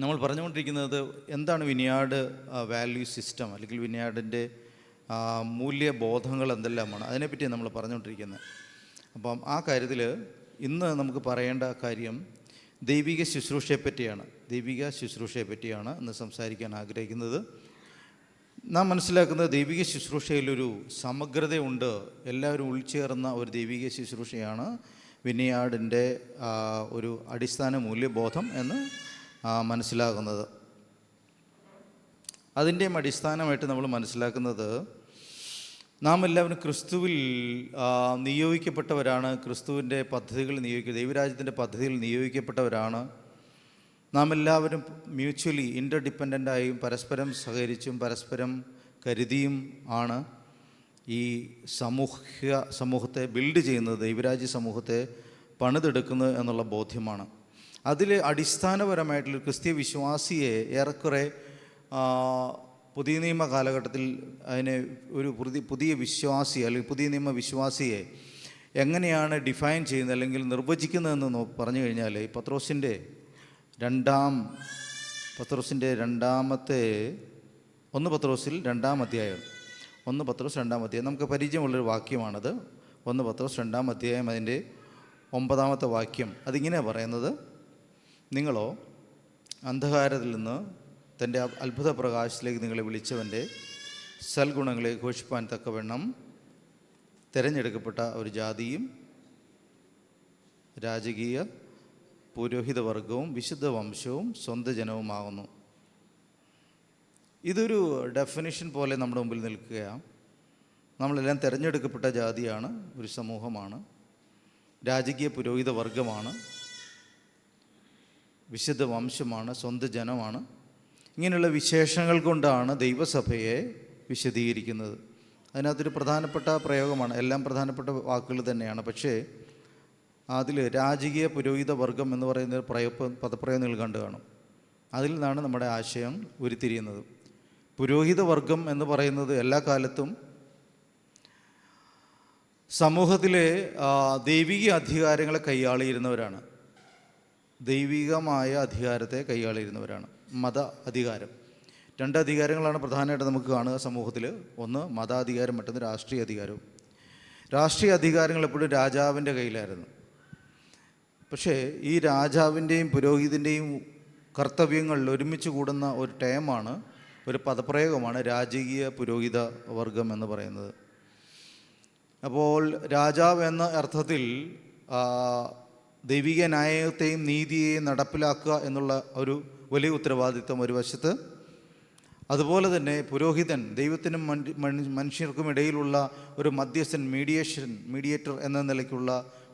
നമ്മൾ പറഞ്ഞുകൊണ്ടിരിക്കുന്നത് എന്താണ് വിനിയാർഡ് വാല്യൂ സിസ്റ്റം, അല്ലെങ്കിൽ വിനിയാർഡിൻ്റെ മൂല്യബോധങ്ങൾ എന്തെല്ലാമാണ്, അതിനെപ്പറ്റി നമ്മൾ പറഞ്ഞുകൊണ്ടിരിക്കുന്നത്. അപ്പം ആ കാര്യത്തിൽ ഇന്ന് നമുക്ക് പറയേണ്ട കാര്യം ദൈവിക ശുശ്രൂഷയെ പറ്റിയാണ് ഇന്ന് സംസാരിക്കാൻ ആഗ്രഹിക്കുന്നത്. നാം മനസ്സിലാക്കുന്നത് ദൈവിക ശുശ്രൂഷയിലൊരു സമഗ്രതയുണ്ട്, എല്ലാവരും ഉൾച്ചേർന്ന ഒരു ദൈവിക ശുശ്രൂഷയാണ് വിനിയാർഡിൻ്റെ ഒരു അടിസ്ഥാന മൂല്യബോധം എന്ന് മനസ്സിലാകുന്നത്. അതിൻ്റെയും അടിസ്ഥാനമായിട്ട് നമ്മൾ മനസ്സിലാക്കുന്നത് നാം എല്ലാവരും ക്രിസ്തുവിൽ നിയോഗിക്കപ്പെട്ടവരാണ്, ക്രിസ്തുവിൻ്റെ പദ്ധതികൾ ദൈവരാജ്യത്തിൻ്റെ പദ്ധതിയിൽ നിയോഗിക്കപ്പെട്ടവരാണ്. നാം എല്ലാവരും മ്യൂച്വലി ഇൻ്റർഡിപ്പെൻഡൻ്റായും പരസ്പരം സഹകരിച്ചും പരസ്പരം കരുതിയും ആണ് ഈ സമൂഹത്തെ ബിൽഡ് ചെയ്യുന്നത്, ദൈവരാജ്യ സമൂഹത്തെ പണിതെടുക്കുന്നത് എന്നുള്ള ബോധ്യമാണ്. അതിൽ അടിസ്ഥാനപരമായിട്ടുള്ള ക്രിസ്തീയ വിശ്വാസിയെ ഏറെക്കുറെ പുതിയ നിയമ കാലഘട്ടത്തിൽ അതിനെ ഒരു പുതിയ വിശ്വാസി അല്ലെങ്കിൽ പുതിയ നിയമ വിശ്വാസിയെ എങ്ങനെയാണ് ഡിഫൈൻ ചെയ്യുന്നത് അല്ലെങ്കിൽ നിർവചിക്കുന്നതെന്ന് പറഞ്ഞു കഴിഞ്ഞാൽ പത്രോസിൻ്റെ രണ്ടാമത്തെ 1 പത്രോസിൽ 2-ാം അധ്യായം നമുക്ക് പരിചയമുള്ളൊരു വാക്യമാണത്. 1 പത്രോസ് 2-ാം അധ്യായം അതിൻ്റെ 9-ാമത്തെ വാക്യം. അതിങ്ങനെ പറയുന്നത്: നിങ്ങളോ അന്ധകാരത്തിൽ നിന്ന് തൻ്റെ അത്ഭുത പ്രകാശത്തിലേക്ക് നിങ്ങളെ വിളിച്ചവൻ്റെ സൽഗുണങ്ങളെ ഘോഷിപ്പാൻ തക്കവണ്ണം തിരഞ്ഞെടുക്കപ്പെട്ട ഒരു ജാതിയും രാജകീയ പുരോഹിതവർഗവും വിശുദ്ധ വംശവും സ്വന്തം ജനവുമാകുന്നു. ഇതൊരു ഡെഫിനിഷൻ പോലെ നമ്മുടെ മുമ്പിൽ നിൽക്കുകയാണ്. നമ്മളെല്ലാം തിരഞ്ഞെടുക്കപ്പെട്ട ജാതിയാണ്, ഒരു സമൂഹമാണ്, രാജകീയ പുരോഹിത വർഗമാണ്, വിശുദ്ധ വംശമാണ്, സ്വന്തം ജനമാണ്. ഇങ്ങനെയുള്ള വിശേഷങ്ങൾ കൊണ്ടാണ് ദൈവസഭയെ വിശദീകരിക്കുന്നത്. അതിനകത്തൊരു പ്രധാനപ്പെട്ട പ്രയോഗമാണ്, എല്ലാം പ്രധാനപ്പെട്ട വാക്കുകൾ തന്നെയാണ്, പക്ഷേ അതിൽ രാജകീയ പുരോഹിത വർഗം എന്ന് പറയുന്ന പദപ്രയോഗം നിങ്ങൾ കണ്ടു കാണും. അതിൽ നിന്നാണ് നമ്മുടെ ആശയം ഉരുത്തിരിയുന്നത്. പുരോഹിത വർഗം എന്ന് പറയുന്നത് എല്ലാ കാലത്തും സമൂഹത്തിലെ ദൈവിക അധികാരങ്ങളെ കൈയാളിയിരുന്നവരാണ്, ദൈവികമായ അധികാരത്തെ കൈയാളിയിരുന്നവരാണ്. മത അധികാരം, 2 അധികാരങ്ങളാണ് പ്രധാനമായിട്ട് നമുക്ക് കാണുക സമൂഹത്തിൽ. ഒന്ന് മതാധികാരം, മറ്റൊന്ന് രാഷ്ട്രീയ അധികാരവും. രാഷ്ട്രീയ അധികാരങ്ങൾ എപ്പോഴും രാജാവിൻ്റെ കയ്യിലായിരുന്നു. പക്ഷേ ഈ രാജാവിൻ്റെയും പുരോഹിതൻ്റെയും കർത്തവ്യങ്ങൾ ഒരുമിച്ച് കൂടുന്ന ഒരു ടേമാണ്, ഒരു പദപ്രയോഗമാണ് രാജകീയ പുരോഹിത വർഗം എന്ന് പറയുന്നത്. അപ്പോൾ രാജാവ് എന്ന അർത്ഥത്തിൽ ദൈവിക ന്യായത്തെയും നീതിയെയും നടപ്പിലാക്കുക എന്നുള്ള ഒരു വലിയ ഉത്തരവാദിത്വം ഒരു വശത്ത്, അതുപോലെ തന്നെ പുരോഹിതൻ ദൈവത്തിനും മനുഷ്യർക്കും ഇടയിലുള്ള ഒരു മധ്യസ്ഥൻ, മീഡിയേറ്റർ എന്ന നിലയ്ക്കുള്ള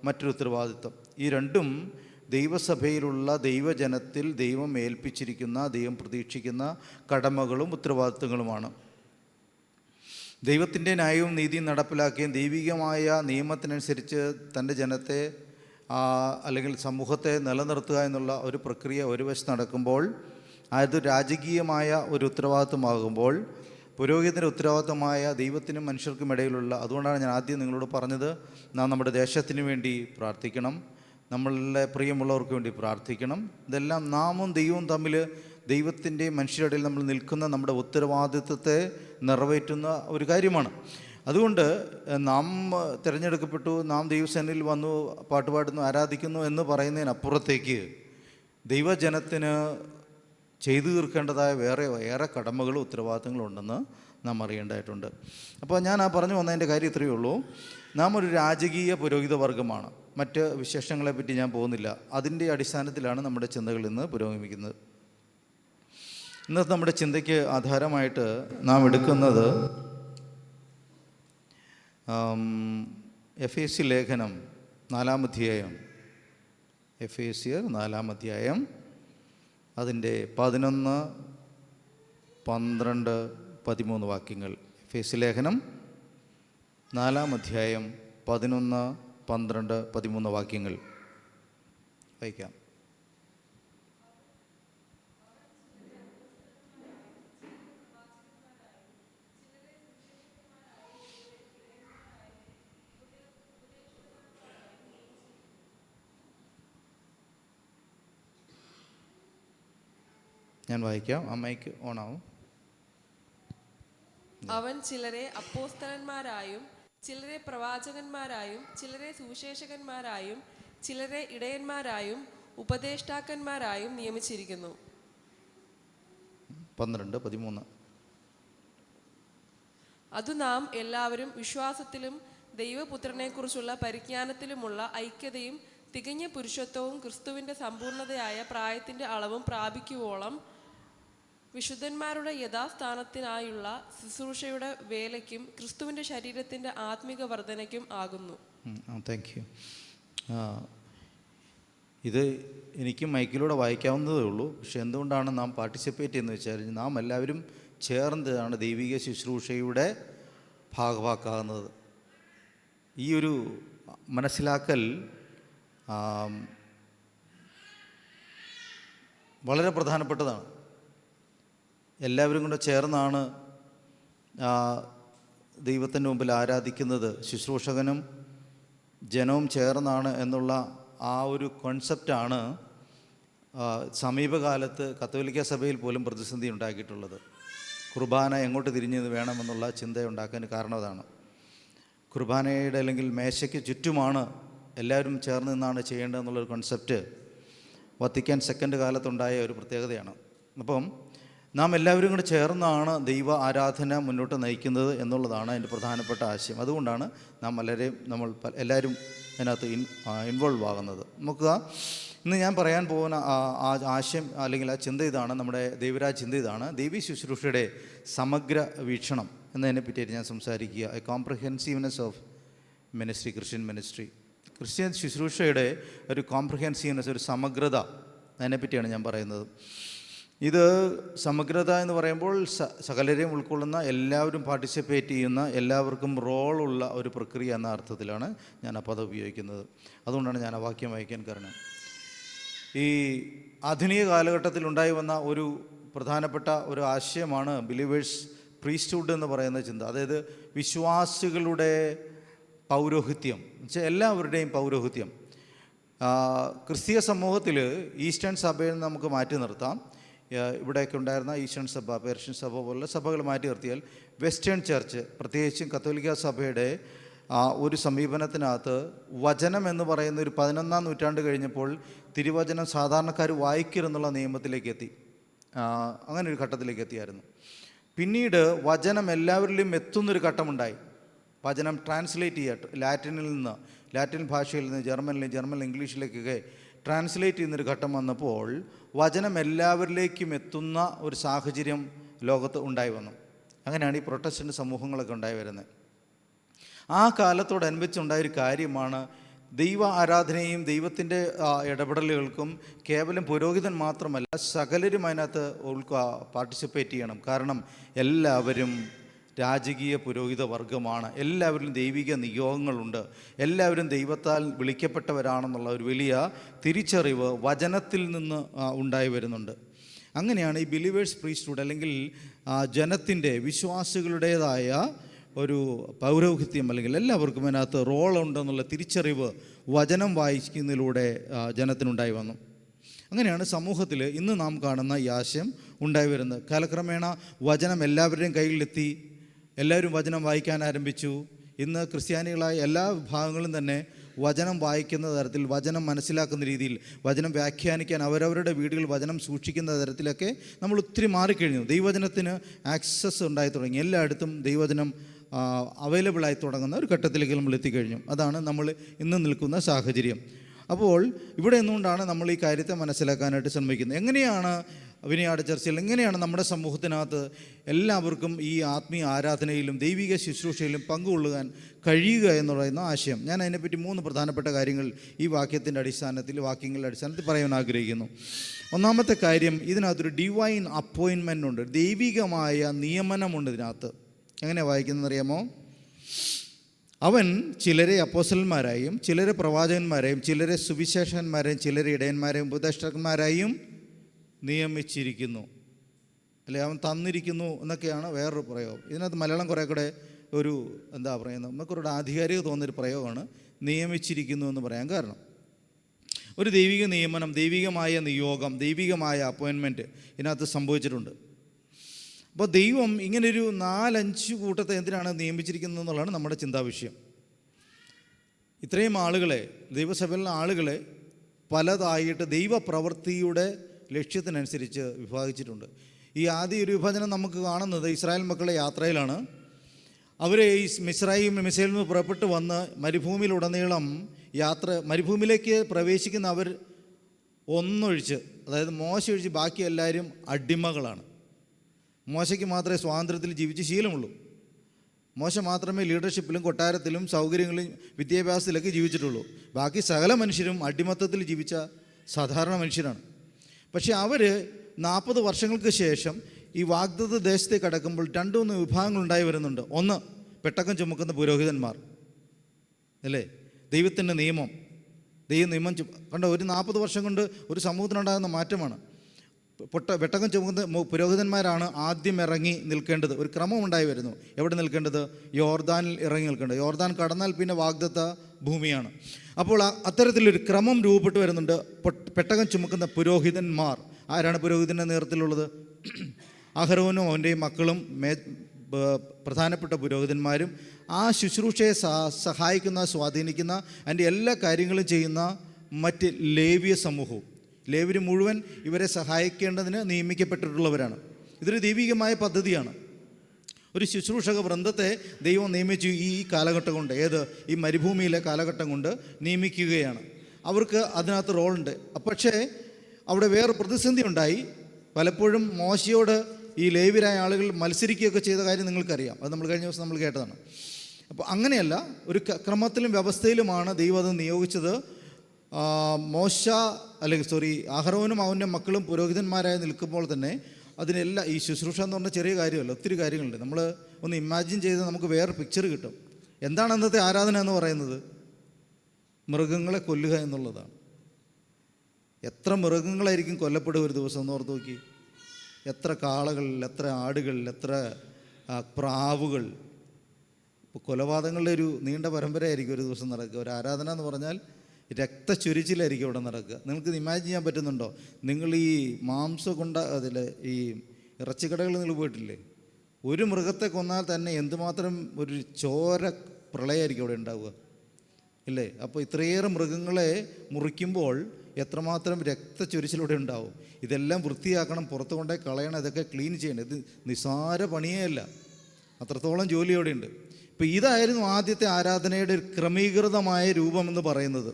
മറ്റൊരു ഉത്തരവാദിത്വം. ഈ രണ്ടും ദൈവസഭയിലുള്ള ദൈവജനത്തിൽ ദൈവം ഏൽപ്പിച്ചിരിക്കുന്ന, ദൈവം പ്രതീക്ഷിക്കുന്ന കടമകളും ഉത്തരവാദിത്വങ്ങളുമാണ്. ദൈവത്തിൻ്റെ ന്യായവും നീതിയും നടപ്പിലാക്കുകയും ദൈവികമായ നിയമത്തിനനുസരിച്ച് തൻ്റെ ജനത്തെ അല്ലെങ്കിൽ സമൂഹത്തെ നിലനിർത്തുക എന്നുള്ള ഒരു പ്രക്രിയ ഒരു വശത്ത് നടക്കുമ്പോൾ, അത് രാജകീയമായ ഒരു ഉത്തരവാദിത്വമാകുമ്പോൾ, പുരോഹിതൻ്റെ ഉത്തരവാദിത്വമായ ദൈവത്തിനും മനുഷ്യർക്കും ഇടയിലുള്ള, അതുകൊണ്ടാണ് ഞാൻ ആദ്യം നിങ്ങളോട് പറഞ്ഞത്, നാം നമ്മുടെ ദേശത്തിന് വേണ്ടി പ്രാർത്ഥിക്കണം, നമ്മളുടെ പ്രിയമുള്ളവർക്ക് വേണ്ടി പ്രാർത്ഥിക്കണം. ഇതെല്ലാം നാമും ദൈവവും തമ്മിൽ, ദൈവത്തിൻ്റെയും മനുഷ്യരുടെ ഇടയിൽ നമ്മൾ നിൽക്കുന്ന നമ്മുടെ ഉത്തരവാദിത്വത്തെ നിറവേറ്റുന്ന ഒരു കാര്യമാണ്. അതുകൊണ്ട് നാം തിരഞ്ഞെടുക്കപ്പെട്ടു, നാം ദൈവസേനയിൽ വന്നു, പാട്ടുപാടുന്നു, ആരാധിക്കുന്നു എന്ന് പറയുന്നതിനപ്പുറത്തേക്ക് ദൈവജനത്തിന് ചെയ്തു തീർക്കേണ്ടതായ ഏറെ കടമകളും ഉത്തരവാദിത്തങ്ങളും ഉണ്ടെന്ന് നാം അറിയേണ്ടതായിട്ടുണ്ട്. അപ്പോൾ ഞാൻ പറഞ്ഞു വന്നതിൻ്റെ കാര്യം ഇത്രയേ ഉള്ളൂ. നാം ഒരു രാജകീയ പുരോഹിത വർഗമാണ്. മറ്റ് വിശേഷങ്ങളെപ്പറ്റി ഞാൻ പോകുന്നില്ല. അതിൻ്റെ അടിസ്ഥാനത്തിലാണ് നമ്മുടെ ചിന്തകൾ ഇന്ന് പുരോഗമിക്കുന്നത്. ഇന്നത്തെ നമ്മുടെ ചിന്തയ്ക്ക് ആധാരമായിട്ട് നാം എടുക്കുന്നത് എഫേസ്യ ലേഖനം 4-ാം അധ്യായം, എഫേസ്യർ 4-ാം അധ്യായം അതിൻ്റെ 11, 12, 13 വാക്യങ്ങൾ. എഫേസ്യ ലേഖനം 4-ാം അധ്യായം 11, 12, 13 വാക്യങ്ങൾ വായിക്കാം. ഞാൻ വായിക്കാം, അമ്മയ്ക്ക് ഓണാവും. അവൻ ചിലരെ അപ്പോസ്തലന്മാരായും ചിലരെ പ്രവാചകന്മാരായും ചിലരെ സുവിശേഷകന്മാരായും ചിലരെ ഇടയന്മാരായും ഉപദേഷ്ടാക്കന്മാരായും നിയമിച്ചിരിക്കുന്നു. 12-13. അതു നാം എല്ലാവരും വിശ്വാസത്തിലും ദൈവപുത്രനെക്കുറിച്ചുള്ള പരിജ്ഞാനത്തിലുമുള്ള ഐക്യതയും തികഞ്ഞ പുരുഷത്വവും ക്രിസ്തുവിൻ്റെ സമ്പൂർണതയായ പ്രായത്തിൻ്റെ അളവും പ്രാപിക്കുവോളം വിശുദ്ധന്മാരുടെ യഥാസ്ഥാനത്തിനായുള്ള ശുശ്രൂഷയുടെ വേലയ്ക്കും ക്രിസ്തുവിൻ്റെ ശരീരത്തിൻ്റെ ആത്മിക വർധനയ്ക്കും ആകുന്നു. Thank you. ഇത് എനിക്കും മൈക്കിലൂടെ വായിക്കാവുന്നതേ ഉള്ളൂ. പക്ഷെ എന്തുകൊണ്ടാണ് നാം പാർട്ടിസിപ്പേറ്റ് ചെയ്യുന്നത് വെച്ചാൽ, നാം എല്ലാവരും ചേർന്നതാണ് ദൈവിക ശുശ്രൂഷയുടെ ഭാഗമാക്കാവുന്നത്. ഈ ഒരു മനസ്സിലാക്കൽ വളരെ പ്രധാനപ്പെട്ടതാണ്. എല്ലാവരും കൂടെ ചേർന്നാണ് ദൈവത്തിൻ്റെ മുമ്പിൽ ആരാധിക്കുന്നത്. ശുശ്രൂഷകനും ജനവും ചേർന്നാണ് എന്നുള്ള ആ ഒരു കോൺസെപ്റ്റാണ് സമീപകാലത്ത് കത്തോലിക്ക സഭയിൽ പോലും പ്രതിസന്ധി ഉണ്ടാക്കിയിട്ടുള്ളത്. കുർബാന എങ്ങോട്ട് തിരിഞ്ഞ് വേണമെന്നുള്ള ചിന്ത ഉണ്ടാക്കാൻ കാരണം അതാണ്. കുർബാനയുടെ അല്ലെങ്കിൽ മേശയ്ക്ക് ചുറ്റുമാണ് എല്ലാവരും ചേർന്ന് നിന്നാണ് ചെയ്യേണ്ടതെന്നുള്ളൊരു കോൺസെപ്റ്റ് വത്തിക്കാൻ സെക്കൻഡ് കാലത്തുണ്ടായ ഒരു പ്രത്യേകതയാണ്. അപ്പം നാം എല്ലാവരും കൂടെ ചേർന്നാണ് ദൈവ ആരാധന മുന്നോട്ട് നയിക്കുന്നത് എന്നുള്ളതാണ് അതിൻ്റെ പ്രധാനപ്പെട്ട ആശയം. അതുകൊണ്ടാണ് നമ്മൾ എല്ലാവരും അതിനകത്ത് ഇൻവോൾവ് ആകുന്നത്. നോക്കുക, ഇന്ന് ഞാൻ പറയാൻ പോകുന്ന ആ ആശയം അല്ലെങ്കിൽ ആ ചിന്ത ഇതാണ്, നമ്മുടെ ദൈവരാജ് ചിന്ത ഇതാണ്: ദൈവീ ശുശ്രൂഷയുടെ സമഗ്ര വീക്ഷണം എന്നതിനെ പറ്റിയിട്ട് ഞാൻ സംസാരിക്കുക. A കോംപ്രഹെൻസീവ്നെസ് of ministry, Christian ministry. Christian ശുശ്രൂഷയുടെ ഒരു കോംപ്രഹെൻസീവ്നെസ്, ഒരു സമഗ്രത, അതിനെപ്പറ്റിയാണ് ഞാൻ പറയുന്നത്. ഇത് സമഗ്രത എന്ന് പറയുമ്പോൾ സകലരെയും ഉൾക്കൊള്ളുന്ന, എല്ലാവരും പാർട്ടിസിപ്പേറ്റ് ചെയ്യുന്ന, എല്ലാവർക്കും റോളുള്ള ഒരു പ്രക്രിയ എന്ന അർത്ഥത്തിലാണ് ഞാൻ ആ പദം ഉപയോഗിക്കുന്നത്. അതുകൊണ്ടാണ് ഞാൻ ആ വാക്യം വായിക്കാൻ കാരണം. ഈ ആധുനിക കാലഘട്ടത്തിൽ ഉണ്ടായി വന്ന ഒരു പ്രധാനപ്പെട്ട ഒരു ആശയമാണ് ബിലീവേഴ്സ് പ്രീസ്റ്റ്ഹുഡ് എന്ന് പറയുന്ന ചിന്ത. അതായത് വിശ്വാസികളുടെ പൗരോഹിത്യം, എന്നുവെച്ചാൽ എല്ലാവരുടെയും പൗരോഹിത്യം. ക്രിസ്തീയ സമൂഹത്തിൽ ഈസ്റ്റേൺ സഭയിൽ നിന്ന് നമുക്ക് മാറ്റി നിർത്താം. ഇവിടെയൊക്കെ ഉണ്ടായിരുന്ന ഈസ്റ്റേൺ സഭ, പേർഷ്യൻ സഭ പോലുള്ള സഭകൾ മാറ്റി നിർത്തിയാൽ വെസ്റ്റേൺ ചർച്ച്, പ്രത്യേകിച്ചും കത്തോലിക്ക സഭയുടെ ഒരു സമീപനത്തിനകത്ത് വചനം എന്ന് പറയുന്ന ഒരു 11-ാം നൂറ്റാണ്ട് കഴിഞ്ഞപ്പോൾ തിരുവചനം സാധാരണക്കാർ വായിക്കരുതെന്നുള്ള നിയമത്തിലേക്ക് എത്തി. അങ്ങനെ ഒരു ഘട്ടത്തിലേക്ക് എത്തിയായിരുന്നു. പിന്നീട് വചനം എല്ലാവരിലും എത്തുന്നൊരു ഘട്ടമുണ്ടായി. വചനം ട്രാൻസ്ലേറ്റ് ചെയ്യുക, ലാറ്റിൻ ഭാഷയിൽ നിന്ന് ജർമ്മൻ ഇംഗ്ലീഷിലേക്കൊക്കെ ട്രാൻസ്ലേറ്റ് ചെയ്യുന്നൊരു ഘട്ടം വന്നപ്പോൾ വചനം എല്ലാവരിലേക്കും എത്തുന്ന ഒരു സാഹചര്യം ലോകത്ത് ഉണ്ടായി വന്നു. അങ്ങനെയാണ് ഈ പ്രൊട്ടസ്റ്റൻ്റ് സമൂഹങ്ങളൊക്കെ ഉണ്ടായി വരുന്നത്. ആ കാലത്തോടനുബന്ധിച്ചുണ്ടായൊരു കാര്യമാണ് ദൈവ ആരാധനയും ദൈവത്തിൻ്റെ ഇടപെടലുകൾക്കും കേവലം പുരോഹിതൻ മാത്രമല്ല സകലരും അതിനകത്ത് പാർട്ടിസിപ്പേറ്റ് ചെയ്യണം. കാരണം എല്ലാവരും രാജകീയ പുരോഹിത വർഗമാണ്, എല്ലാവരിലും ദൈവിക നിയോഗങ്ങളുണ്ട്, എല്ലാവരും ദൈവത്താൽ വിളിക്കപ്പെട്ടവരാണെന്നുള്ള ഒരു വലിയ തിരിച്ചറിവ് വചനത്തിൽ നിന്ന് ഉണ്ടായി വരുന്നുണ്ട്. അങ്ങനെയാണ് ഈ ബിലീവേഴ്സ് പ്രീസ്റ്റ്ഹുഡ് അല്ലെങ്കിൽ ജനത്തിൻ്റെ, വിശ്വാസികളുടേതായ ഒരു പൗരോഹിത്യം, അല്ലെങ്കിൽ എല്ലാവർക്കും അതിനകത്ത് റോളുണ്ടെന്നുള്ള തിരിച്ചറിവ് വചനം വായിക്കുന്നതിലൂടെ ജനത്തിനുണ്ടായി വന്നു. അങ്ങനെയാണ് സമൂഹത്തിൽ ഇന്ന് നാം കാണുന്ന ഈ ആശയം ഉണ്ടായി വരുന്നത്. കാലക്രമേണ വചനം എല്ലാവരുടെയും കയ്യിലെത്തി, എല്ലാവരും വചനം വായിക്കാൻ ആരംഭിച്ചു. ഇന്ന് ക്രിസ്ത്യാനികളായ എല്ലാ വിഭാഗങ്ങളും തന്നെ വചനം വായിക്കുന്ന തരത്തിൽ, വചനം മനസ്സിലാക്കുന്ന രീതിയിൽ, വചനം വ്യാഖ്യാനിക്കാൻ അവരവരുടെ വീടുകളിൽ വചനം സൂക്ഷിക്കുന്ന തരത്തിലൊക്കെ നമ്മൾ ഒത്തിരി മാറിക്കഴിഞ്ഞു. ദൈവവചനത്തിന് ആക്സസ് ഉണ്ടായി തുടങ്ങി, എല്ലായിടത്തും ദൈവവചനം അവൈലബിളായി തുടങ്ങുന്ന ഒരു ഘട്ടത്തിലേക്ക് നമ്മൾ എത്തിക്കഴിഞ്ഞു. അതാണ് നമ്മൾ ഇന്ന് നിൽക്കുന്ന സാഹചര്യം. അപ്പോൾ ഇവിടെ നിന്നുകൊണ്ടാണ് നമ്മൾ ഈ കാര്യത്തെ മനസ്സിലാക്കാനായിട്ട് ശ്രമിക്കുന്നത്. എങ്ങനെയാണ് വിനയാട് ചർച്ചയിൽ, എങ്ങനെയാണ് നമ്മുടെ സമൂഹത്തിനകത്ത് എല്ലാവർക്കും ഈ ആത്മീയ ആരാധനയിലും ദൈവിക ശുശ്രൂഷയിലും പങ്കുകൊള്ളുവാൻ കഴിയുക എന്ന് പറയുന്ന ആശയം. ഞാൻ അതിനെപ്പറ്റി 3 പ്രധാനപ്പെട്ട കാര്യങ്ങൾ ഈ വാക്യങ്ങളുടെ അടിസ്ഥാനത്തിൽ പറയാൻ ആഗ്രഹിക്കുന്നു. ഒന്നാമത്തെ കാര്യം, ഇതിനകത്തൊരു ഡിവൈൻ അപ്പോയിൻമെൻ്റ് ഉണ്ട്, ദൈവികമായ നിയമനമുണ്ട് ഇതിനകത്ത്. എങ്ങനെ വായിക്കുന്നതെന്നറിയാമോ? അവൻ ചിലരെ അപ്പോസ്തലന്മാരായും ചിലരെ പ്രവാചകന്മാരായും ചിലരെ സുവിശേഷകന്മാരായും ചിലരെ ഇടയന്മാരെയും ഉപദേഷ്ടാക്കന്മാരായും നിയമിച്ചിരിക്കുന്നു. അല്ലെ, അവൻ തന്നിരിക്കുന്നു എന്നൊക്കെയാണ് വേറൊരു പ്രയോഗം. ഇതിനകത്ത് മലയാളം കുറേ കൂടെ ഒരു എന്താ പറയുന്നത്, നമുക്കൊരു ആധികാരിക തോന്നുന്നൊരു പ്രയോഗമാണ് നിയമിച്ചിരിക്കുന്നു എന്ന് പറയാൻ കാരണം. ഒരു ദൈവിക നിയമനം, ദൈവികമായ നിയോഗം, ദൈവികമായ അപ്പോയിൻമെൻറ്റ് ഇതിനകത്ത് സംഭവിച്ചിട്ടുണ്ട്. അപ്പോൾ ദൈവം ഇങ്ങനൊരു 4-5 കൂട്ടത്തെ എന്തിനാണ് നിയമിച്ചിരിക്കുന്നത് എന്നുള്ളതാണ് നമ്മുടെ ചിന്താവിഷയം. ഇത്രയും ആളുകളെ, ദൈവസഭയിലുള്ള ആളുകളെ പലതായിട്ട് ദൈവപ്രവൃത്തിയുടെ ലക്ഷ്യത്തിനനുസരിച്ച് വിഭാഗിച്ചിട്ടുണ്ട്. ഈ ആദ്യ ഒരു വിഭജനം നമുക്ക് കാണുന്നത് ഇസ്രായേൽ മക്കളുടെ യാത്രയിലാണ്. അവർ ഈ മിസ്രൈമിൽ നിന്ന് പുറപ്പെട്ട് വന്ന് മരുഭൂമിയിലുടനീളം മരുഭൂമിയിലേക്ക് പ്രവേശിക്കുന്ന അവർ ഒന്നൊഴിച്ച്, അതായത് മോശ ഒഴിച്ച് ബാക്കി എല്ലാവരും അടിമകളാണ്. മോശയ്ക്ക് മാത്രമേ സ്വാതന്ത്ര്യത്തിൽ ജീവിച്ച് ശീലമുള്ളൂ. മോശ മാത്രമേ ലീഡർഷിപ്പിലും കൊട്ടാരത്തിലും സൗകര്യങ്ങളിലും വിദ്യാഭ്യാസത്തിലൊക്കെ ജീവിച്ചിട്ടുള്ളൂ. ബാക്കി സകല മനുഷ്യരും അടിമത്തത്തിൽ ജീവിച്ച സാധാരണ മനുഷ്യരാണ്. പക്ഷേ അവർ 40 വർഷങ്ങൾക്ക് ശേഷം ഈ വാഗ്ദത്ത ദേശത്തേക്ക് കടക്കുമ്പോൾ 2-3 വിഭാഗങ്ങളുണ്ടായി വരുന്നുണ്ട്. ഒന്ന്, പെട്ടകം ചുമക്കുന്ന പുരോഹിതന്മാർ, അല്ലേ? ദൈവത്തിൻ്റെ നിയമം കണ്ട ഒരു 40 വർഷം കൊണ്ട് ഒരു സമൂഹത്തിനുണ്ടാകുന്ന മാറ്റമാണ്. പെട്ടകം ചുമക്കുന്ന പുരോഹിതന്മാരാണ് ആദ്യം ഇറങ്ങി നിൽക്കേണ്ടത്. ഒരു ക്രമം ഉണ്ടായി വരുന്നു. എവിടെ നിൽക്കേണ്ടത്? യോർദാനിൽ ഇറങ്ങി നിൽക്കേണ്ടത്. യോർദാൻ കടന്നാൽ പിന്നെ വാഗ്ദത്ത ഭൂമിയാണ്. അപ്പോൾ അത്തരത്തിലൊരു ക്രമം രൂപപ്പെട്ട് വരുന്നുണ്ട്. പെട്ടകം ചുമക്കുന്ന പുരോഹിതന്മാർ. ആരാണ് പുരോഹിതൻ്റെ നേതൃത്വത്തിലുള്ളത്? അഹരോനും അവൻ്റെയും മക്കളും പ്രധാനപ്പെട്ട പുരോഹിതന്മാരും ആ ശുശ്രൂഷയെ സഹായിക്കുന്ന, സ്വാധീനിക്കുന്ന, അതിൻ്റെ എല്ലാ കാര്യങ്ങളും ചെയ്യുന്ന മറ്റ് ലേവ്യ സമൂഹവും. ലേവ്യർ മുഴുവൻ ഇവരെ സഹായിക്കേണ്ടതിന് നിയമിക്കപ്പെട്ടിട്ടുള്ളവരാണ്. ഇതൊരു ദൈവികമായ പദ്ധതിയാണ്. ഒരു ശുശ്രൂഷക വൃന്ദത്തെ ദൈവം നിയമിച്ചു ഈ കാലഘട്ടം കൊണ്ട്, ഈ മരുഭൂമിയിലെ കാലഘട്ടം കൊണ്ട് നിയമിക്കുകയാണ്. അവർക്ക് അതിനകത്ത് റോളുണ്ട്. പക്ഷേ അവിടെ വേറെ പ്രതിസന്ധി ഉണ്ടായി. പലപ്പോഴും മോശയോട് ഈ ലേവ്യരായ ആളുകൾ മത്സരിക്കുകയൊക്കെ ചെയ്ത കാര്യം നിങ്ങൾക്കറിയാം. അത് നമ്മൾ കഴിഞ്ഞ ദിവസം നമ്മൾ കേട്ടതാണ്. അപ്പോൾ അങ്ങനെയല്ല, ഒരു ക്രമത്തിലും വ്യവസ്ഥയിലുമാണ് ദൈവം അത് നിയോഗിച്ചത്. അഹരോനും അവൻ്റെ മക്കളും പുരോഹിതന്മാരായി നിൽക്കുമ്പോൾ തന്നെ അതിനെല്ലാം ഈ ശുശ്രൂഷ എന്ന് പറഞ്ഞാൽ ചെറിയ കാര്യമല്ല, ഒത്തിരി കാര്യങ്ങളുണ്ട്. നമ്മൾ ഒന്ന് ഇമാജിൻ ചെയ്ത് നമുക്ക് വേറെ പിക്ചർ കിട്ടും. എന്താണ് അന്നത്തെ ആരാധന എന്ന് പറയുന്നത്? മൃഗങ്ങളെ കൊല്ലുക എന്നുള്ളതാണ്. എത്ര മൃഗങ്ങളായിരിക്കും കൊല്ലപ്പെടുക ഒരു ദിവസം എന്ന് ഓർത്ത് നോക്കി. എത്ര കാളകൾ, എത്ര ആടുകൾ, എത്ര പ്രാവുകൾ. ഇപ്പോൾ കൊലപാതകങ്ങളുടെ ഒരു നീണ്ട പരമ്പരയായിരിക്കും ഒരു ദിവസം നടക്കുക. ഒരു ആരാധന എന്ന് പറഞ്ഞാൽ രക്തച്ചൊരിച്ചിലായിരിക്കും അവിടെ നടക്കുക. നിങ്ങൾക്ക് ഇമാജിൻ ചെയ്യാൻ പറ്റുന്നുണ്ടോ? നിങ്ങൾ ഈ മാംസം ഈ ഇറച്ചിക്കടകളിൽ നിങ്ങൾ പോയിട്ടില്ലേ? ഒരു മൃഗത്തെ കൊന്നാൽ തന്നെ എന്തുമാത്രം ഒരു ചോര പ്രളയമായിരിക്കും അവിടെ ഉണ്ടാവുക, ഇല്ലേ? അപ്പോൾ ഇത്രയേറെ മൃഗങ്ങളെ മുറിക്കുമ്പോൾ എത്രമാത്രം രക്തച്ചൊരിച്ചിലൂടെ ഉണ്ടാവും. ഇതെല്ലാം വൃത്തിയാക്കണം, പുറത്ത് കൊണ്ടേ കളയണം, ഇതൊക്കെ ക്ലീൻ ചെയ്യണം. ഇത് നിസ്സാര പണിയേ അല്ല, അത്രത്തോളം ജോലി അവിടെയുണ്ട്. ഇപ്പോൾ ഇതായിരുന്നു ആദ്യത്തെ ആരാധനയുടെ ഒരു ക്രമീകൃതമായ രൂപമെന്ന് പറയുന്നത്.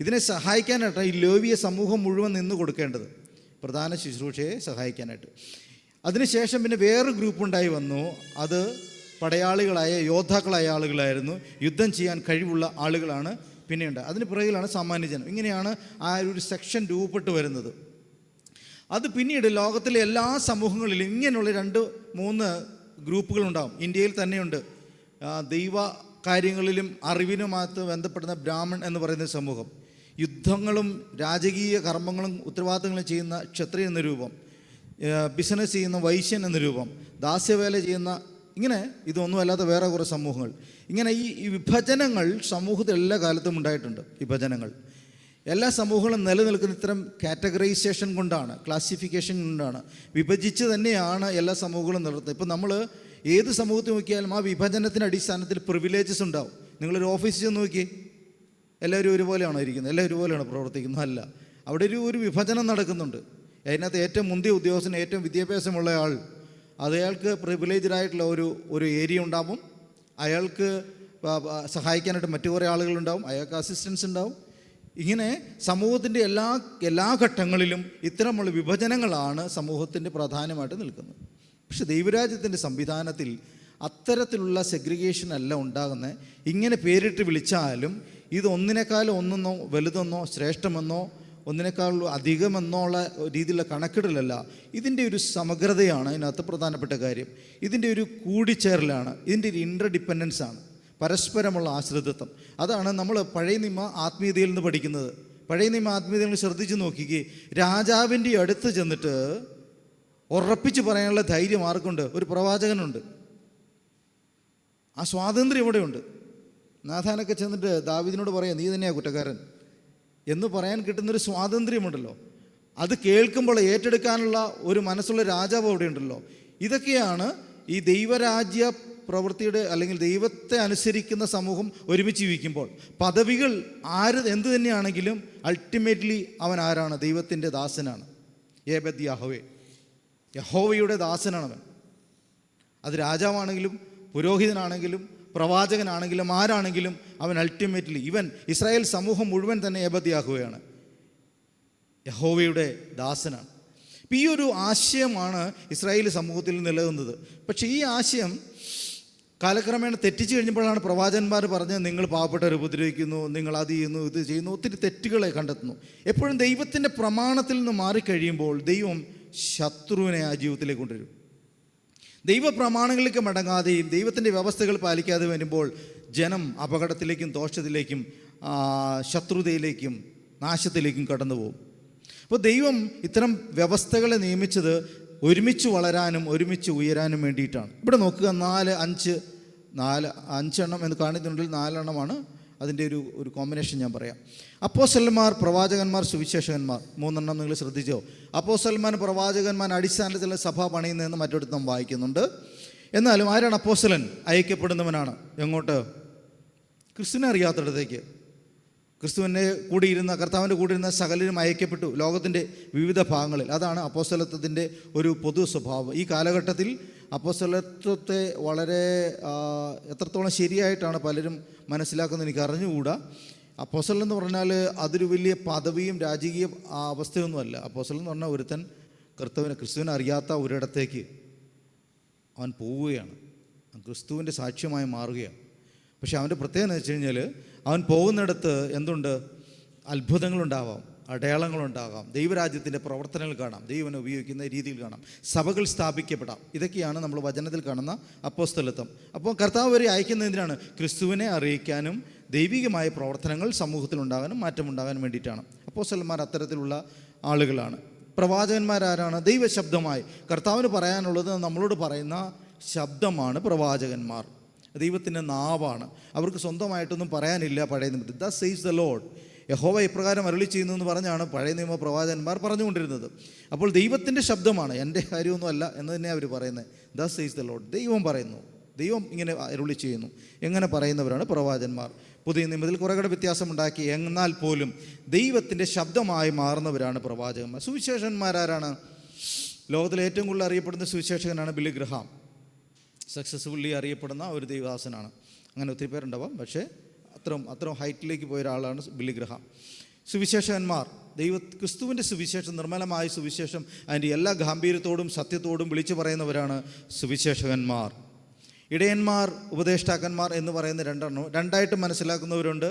ഇതിനെ സഹായിക്കാനായിട്ട് ഈ ലേവ്യ സമൂഹം മുഴുവൻ നിന്ന് കൊടുക്കേണ്ടത്, പ്രധാന ശുശ്രൂഷയെ സഹായിക്കാനായിട്ട്. അതിനുശേഷം പിന്നെ വേറൊരു ഗ്രൂപ്പ് ഉണ്ടായി വന്നു. അത് പടയാളികളായ, യോദ്ധാക്കളായ ആളുകളായിരുന്നു. യുദ്ധം ചെയ്യാൻ കഴിവുള്ള ആളുകളാണ് പിന്നെയുണ്ട്. അതിന് പുറകിലാണ് സാമാന്യജനം. ഇങ്ങനെയാണ് ആ ഒരു സെക്ഷൻ രൂപപ്പെട്ട് വരുന്നത്. അത് പിന്നീട് ലോകത്തിലെ എല്ലാ സമൂഹങ്ങളിലും ഇങ്ങനെയുള്ള 2-3 ഗ്രൂപ്പുകളുണ്ടാകും. ഇന്ത്യയിൽ തന്നെയുണ്ട്. ദൈവ കാര്യങ്ങളിലും അറിവിനുമായിട്ട് ബന്ധപ്പെടുന്ന ബ്രാഹ്മൺ എന്ന് പറയുന്ന സമൂഹം, യുദ്ധങ്ങളും രാജകീയ കർമ്മങ്ങളും ഉത്തരവാദിത്തങ്ങളും ചെയ്യുന്ന ക്ഷത്രിയ എന്ന രൂപം, ബിസിനസ് ചെയ്യുന്ന വൈശ്യൻ എന്ന രൂപം, ദാസ്യവേല ചെയ്യുന്ന, ഇങ്ങനെ ഇതൊന്നുമല്ലാത്ത വേറെ കുറേ സമൂഹങ്ങൾ. ഇങ്ങനെ ഈ വിഭജനങ്ങൾ സമൂഹത്തിൽ എല്ലാ കാലത്തും ഉണ്ടായിട്ടുണ്ട്. വിഭജനങ്ങൾ എല്ലാ സമൂഹങ്ങളും നിലനിൽക്കുന്ന ഇത്തരം കാറ്റഗറൈസേഷൻ കൊണ്ടാണ്, ക്ലാസിഫിക്കേഷൻ കൊണ്ടാണ്. വിഭജിച്ച് തന്നെയാണ് എല്ലാ സമൂഹങ്ങളും നിലനിർത്തുന്നത്. ഇപ്പോൾ നമ്മൾ ഏത് സമൂഹത്തിൽ നോക്കിയാലും ആ വിഭജനത്തിൻ്റെ അടിസ്ഥാനത്തിൽ പ്രിവിലേജസ് ഉണ്ടാവും. നിങ്ങളൊരു ഓഫീസിൽ ചെന്ന് നോക്കി, എല്ലാവരും ഒരുപോലെയാണോ ഇരിക്കുന്നത്? എല്ലാവരും ഒരുപോലെയാണോ പ്രവർത്തിക്കുന്നത്? അല്ല, അവിടെ ഒരു വിഭജനം നടക്കുന്നുണ്ട്. അതിനകത്ത് ഏറ്റവും മുന്തിയ ഉദ്യോഗസ്ഥന്, ഏറ്റവും വിദ്യാഭ്യാസമുള്ള ആൾ, അയാൾക്ക് പ്രിവിലേജ്ഡായിട്ടുള്ള ഒരു ഏരിയ ഉണ്ടാവും. അയാൾക്ക് സഹായിക്കാനായിട്ട് മറ്റു കുറേ ആളുകളുണ്ടാവും, അയാൾക്ക് അസിസ്റ്റൻസ് ഉണ്ടാവും. ഇങ്ങനെ സമൂഹത്തിൻ്റെ എല്ലാ ഘട്ടങ്ങളിലും ഇത്തരമുള്ള വിഭജനങ്ങളാണ് സമൂഹത്തിൻ്റെ പ്രധാനമായിട്ട് നിൽക്കുന്നത്. പക്ഷെ ദൈവരാജ്യത്തിൻ്റെ സംവിധാനത്തിൽ അത്തരത്തിലുള്ള സെഗ്രിഗേഷൻ അല്ല ഉണ്ടാകുന്നത്. ഇങ്ങനെ പേരിട്ട് വിളിച്ചാലും ഇത് ഒന്നിനേക്കാളും ഒന്നെന്നോ വലുതെന്നോ ശ്രേഷ്ഠമെന്നോ ഒന്നിനേക്കാൾ അധികമെന്നോ ഉള്ള രീതിയിലുള്ള കണക്കിടലല്ല. ഇതിൻ്റെ ഒരു സമഗ്രതയാണ് ഇതിനകത്ത് പ്രധാനപ്പെട്ട കാര്യം. ഇതിൻ്റെ ഒരു കൂടിച്ചേരലാണ്, ഇതിൻ്റെ ഒരു ഇൻ്റർഡിപ്പെൻഡൻസ് ആണ്, പരസ്പരമുള്ള ആശ്രിതത്വം. അതാണ് നമ്മൾ പഴയ നിയമ ആത്മീയതയിൽ നിന്ന് പഠിക്കുന്നത്. പഴയ നിയമ ആത്മീയതയിൽ ശ്രദ്ധിച്ച് നോക്കിക്കേ, രാജാവിൻ്റെ അടുത്ത് ചെന്നിട്ട് ഉറപ്പിച്ച് പറയാനുള്ള ധൈര്യം ആർക്കുണ്ട്? ഒരു പ്രവാചകനുണ്ട്. ആ സ്വാതന്ത്ര്യം ഇവിടെയുണ്ട്. നാഥാനൊക്കെ ചെന്നിട്ട് ദാവീദിനോട് പറയാം, നീ തന്നെയാണ് കുറ്റക്കാരൻ, എന്ന് പറയാൻ കിട്ടുന്നൊരു സ്വാതന്ത്ര്യമുണ്ടല്ലോ, അത് കേൾക്കുമ്പോൾ ഏറ്റെടുക്കാനുള്ള ഒരു മനസ്സുള്ള രാജാവ് അവിടെ ഉണ്ടല്ലോ. ഇതൊക്കെയാണ് ഈ ദൈവരാജ്യ പ്രവൃത്തിയുടെ അല്ലെങ്കിൽ ദൈവത്തെ അനുസരിക്കുന്ന സമൂഹം ഒരുമിച്ച് ജീവിക്കുമ്പോൾ. പദവികൾ എന്ത് തന്നെയാണെങ്കിലും അൾട്ടിമേറ്റ്ലി അവൻ ആരാണ്? ദൈവത്തിൻ്റെ ദാസനാണ്. ഏബദ് യഹോവേ, യഹോവയുടെ ദാസനാണവൻ. അത് രാജാവാണെങ്കിലും പുരോഹിതനാണെങ്കിലും പ്രവാചകനാണെങ്കിലും ആരാണെങ്കിലും അവൻ അൾട്ടിമേറ്റ്ലി, ഇവൻ ഇസ്രായേൽ സമൂഹം മുഴുവൻ തന്നെ ഏബദ് യഹോവയാണ്, യഹോവയുടെ ദാസനാണ്. അപ്പം ഈ ഒരു ആശയമാണ് ഇസ്രായേൽ സമൂഹത്തിൽ നിലനിന്നത്. പക്ഷേ ഈ ആശയം കാലക്രമേണ തെറ്റിച്ച് കഴിഞ്ഞപ്പോഴാണ് പ്രവാചകന്മാർ പറഞ്ഞത്, നിങ്ങൾ പാവപ്പെട്ടവരെ ഉപദ്രവിക്കുന്നു, നിങ്ങൾ അത് ചെയ്യുന്നു, ഇത് ചെയ്യുന്നു, ഒത്തിരി തെറ്റുകളെ കണ്ടെത്തുന്നു. എപ്പോഴും ദൈവത്തിൻ്റെ പ്രമാണത്തിൽ നിന്ന് മാറിക്കഴിയുമ്പോൾ ദൈവം ശത്രുവിനെ ആ ജീവിതത്തിലേക്ക് കൊണ്ടുവരും. ദൈവപ്രമാണങ്ങളിലേക്ക് മടങ്ങാതെയും ദൈവത്തിൻ്റെ വ്യവസ്ഥകൾ പാലിക്കാതെ വരുമ്പോൾ ജനം അപകടത്തിലേക്കും ദോഷത്തിലേക്കും ശത്രുതയിലേക്കും നാശത്തിലേക്കും കടന്നു പോകും. അപ്പോൾ ദൈവം ഇത്തരം വ്യവസ്ഥകളെ നിയമിച്ചത് ഒരുമിച്ച് വളരാനും ഒരുമിച്ച് ഉയരാനും വേണ്ടിയിട്ടാണ്. ഇവിടെ നോക്കുക, 5 എന്ന് കാണിക്കുന്നുണ്ടെങ്കിൽ 4 അതിൻ്റെ ഒരു കോമ്പിനേഷൻ ഞാൻ പറയാം. അപ്പോസ്തലന്മാർ, പ്രവാചകന്മാർ, സുവിശേഷകന്മാർ, 3 നിങ്ങൾ ശ്രദ്ധിച്ചോ? അപ്പോസ്തലന്മാർ, പ്രവാചകന്മാർ അടിസ്ഥാനത്തിൽ സഭ പണിയുന്നതെന്ന് മറ്റൊരിടത്ത് നാം വായിക്കുന്നുണ്ട്. എന്നാലും ആരാണ് അപ്പോസ്തലൻ? അയക്കപ്പെടുന്നവനാണ്. എങ്ങോട്ട്? ക്രിസ്തുവിനെ അറിയാത്തിടത്തേക്ക്. ക്രിസ്തുവിനെ കൂടിയിരുന്ന, കർത്താവിൻ്റെ കൂടിയിരുന്ന സകലരും അയക്കപ്പെട്ടു ലോകത്തിൻ്റെ വിവിധ ഭാഗങ്ങളിൽ. അതാണ് അപ്പോസ്തലത്വത്തിൻ്റെ ഒരു പൊതു സ്വഭാവം. ഈ കാലഘട്ടത്തിൽ അപ്പോസ്തലത്വത്തെ വളരെ എത്രത്തോളം ശരിയായിട്ടാണ് പലരും മനസ്സിലാക്കുന്നത് എനിക്ക് അറിഞ്ഞുകൂടാ. അപ്പോസ്തലൻ എന്ന് പറഞ്ഞാൽ അതൊരു വലിയ പദവിയും രാജകീയ അവസ്ഥയൊന്നുമല്ല. അപ്പോസ്തലൻ എന്ന് പറഞ്ഞാൽ ഒരുത്തൻ ക്രിസ്തുവിനെ അറിയാത്ത ഒരിടത്തേക്ക് അവൻ പോവുകയാണ്, ക്രിസ്തുവിൻ്റെ സാക്ഷ്യമായി മാറുകയാണ്. പക്ഷെ അവൻ്റെ പ്രത്യേകത എന്ന് വെച്ച് കഴിഞ്ഞാൽ അവൻ പോകുന്നിടത്ത് എന്തുണ്ട്? അത്ഭുതങ്ങളുണ്ടാവാം, അടയാളങ്ങളുണ്ടാകാം, ദൈവരാജ്യത്തിൻ്റെ പ്രവർത്തനങ്ങൾ കാണാം, ദൈവനെ ഉപയോഗിക്കുന്ന രീതിയിൽ കാണാം, സഭകൾ സ്ഥാപിക്കപ്പെടാം. ഇതൊക്കെയാണ് നമ്മൾ വചനത്തിൽ കാണുന്ന അപ്പോസ്തലത്വം. അപ്പോൾ കർത്താവ് വരെ അയക്കുന്നതിനാണ് ക്രിസ്തുവിനെ അറിയിക്കാനും ദൈവികമായ പ്രവർത്തനങ്ങൾ സമൂഹത്തിലുണ്ടാകാനും മാറ്റമുണ്ടാകാനും വേണ്ടിയിട്ടാണ്. അപ്പോസ്തലന്മാർ അത്തരത്തിലുള്ള ആളുകളാണ്. പ്രവാചകന്മാരാരാണ്? ദൈവശബ്ദമായി കർത്താവിന് പറയാനുള്ളത് നമ്മളോട് പറയുന്ന ശബ്ദമാണ് പ്രവാചകന്മാർ. ദൈവത്തിൻ്റെ നാവാണ്. അവർക്ക് സ്വന്തമായിട്ടൊന്നും പറയാനില്ല. പഴയ നിയമത്തിൽ ദസ് സെയ്സ് ദ ലോർഡ്, യഹോവ ഇപ്രകാരം അരുളി ചെയ്യുന്നു എന്ന് പറഞ്ഞാണ് പഴയ നിയമ പ്രവാചകന്മാർ പറഞ്ഞുകൊണ്ടിരുന്നത്. അപ്പോൾ ദൈവത്തിൻ്റെ ശബ്ദമാണ്, എൻ്റെ കാര്യമൊന്നും അല്ല എന്ന് തന്നെ അവർ പറയുന്നത്. ദസ് സെയ്സ് ദ ലോർഡ്, ദൈവം പറയുന്നു, ദൈവം ഇങ്ങനെ അരുളി ചെയ്യുന്നു, എങ്ങനെ പറയുന്നവരാണ് പ്രവാചകന്മാർ. പുതിയ നിയമത്തിൽ കുറേ കൂടെ വ്യത്യാസമുണ്ടാക്കി, എന്നാൽ പോലും ദൈവത്തിൻ്റെ ശബ്ദമായി മാറുന്നവരാണ് പ്രവാചകന്മാർ. സുവിശേഷന്മാരാരാണ്? ലോകത്തിലെ ഏറ്റവും കൂടുതൽ അറിയപ്പെടുന്ന സുവിശേഷകനാണ് ബില്ലി ഗ്രഹാം. സക്സസ്ഫുള്ളി അറിയപ്പെടുന്ന ഒരു ദൈവദാസനാണ്. അങ്ങനെ ഒത്തിരി പേരുണ്ടാവാം, പക്ഷേ അത്രയും ഹൈറ്റിലേക്ക് പോയ ഒരാളാണ് ബില്ലി ഗ്രഹാം. സുവിശേഷകന്മാർ, ക്രിസ്തുവിൻ്റെ സുവിശേഷം, നിർമ്മലമായ സുവിശേഷം, അതിൻ്റെ എല്ലാ ഗാംഭീര്യത്തോടും സത്യത്തോടും വിളിച്ചു പറയുന്നവരാണ് സുവിശേഷകന്മാർ. ഇടയന്മാർ, ഉപദേഷ്ടാക്കന്മാർ എന്ന് പറയുന്ന രണ്ടായിട്ട് മനസ്സിലാക്കുന്നവരുണ്ട്,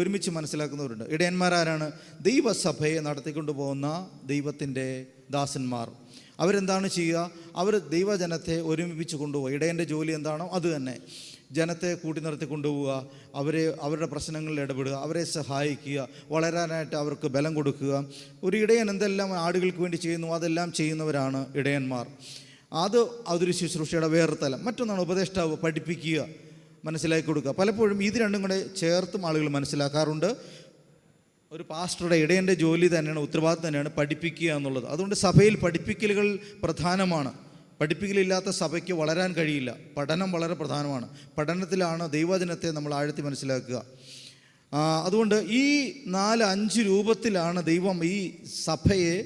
ഒരുമിച്ച് മനസ്സിലാക്കുന്നവരുണ്ട്. ഇടയന്മാരാരാണ്? ദൈവസഭയെ നടത്തിക്കൊണ്ടു പോകുന്ന ദൈവത്തിൻ്റെ ദാസന്മാർ. അവരെന്താണ് ചെയ്യുക? അവർ ദൈവജനത്തെ ഒരുമിപ്പിച്ച് കൊണ്ടുപോവുക. ഇടയൻ്റെ ജോലി എന്താണോ അത് തന്നെ. ജനത്തെ കൂട്ടി നിർത്തി കൊണ്ടുപോവുക, അവരുടെ പ്രശ്നങ്ങളിൽ ഇടപെടുക, അവരെ സഹായിക്കുക, വളരാനായിട്ട് അവർക്ക് ബലം കൊടുക്കുക. ഒരു ഇടയൻ എന്തെല്ലാം ആടുകൾക്ക് വേണ്ടി ചെയ്യുന്നു അതെല്ലാം ചെയ്യുന്നവരാണ് ഇടയന്മാർ. അതൊരു ശുശ്രൂഷയുടെ വേറെ തലം. മറ്റൊന്നാണ് ഉപദേഷ്ടാവ്, പഠിപ്പിക്കുക, മനസ്സിലാക്കി കൊടുക്കുക. പലപ്പോഴും ഇത് രണ്ടും കൂടെ ചേർത്തും ആളുകൾ മനസ്സിലാക്കാറുണ്ട്. ഒരു പാസ്റ്ററുടെ, ഇടയൻ്റെ ജോലി തന്നെയാണ്, ഉത്തരവാദിത്വം തന്നെയാണ് പഠിപ്പിക്കുക എന്നുള്ളത്. അതുകൊണ്ട് സഭയിൽ പഠിപ്പിക്കലുകൾ പ്രധാനമാണ്. പഠിപ്പിക്കലില്ലാത്ത സഭയ്ക്ക് വളരാൻ കഴിയില്ല. പഠനം വളരെ പ്രധാനമാണ്. പഠനത്തിലാണ് ദൈവവചനത്തെ നമ്മൾ ആഴത്തി മനസ്സിലാക്കുക. അതുകൊണ്ട് ഈ 4-5 രൂപത്തിലാണ് ദൈവം ഈ സഭയെ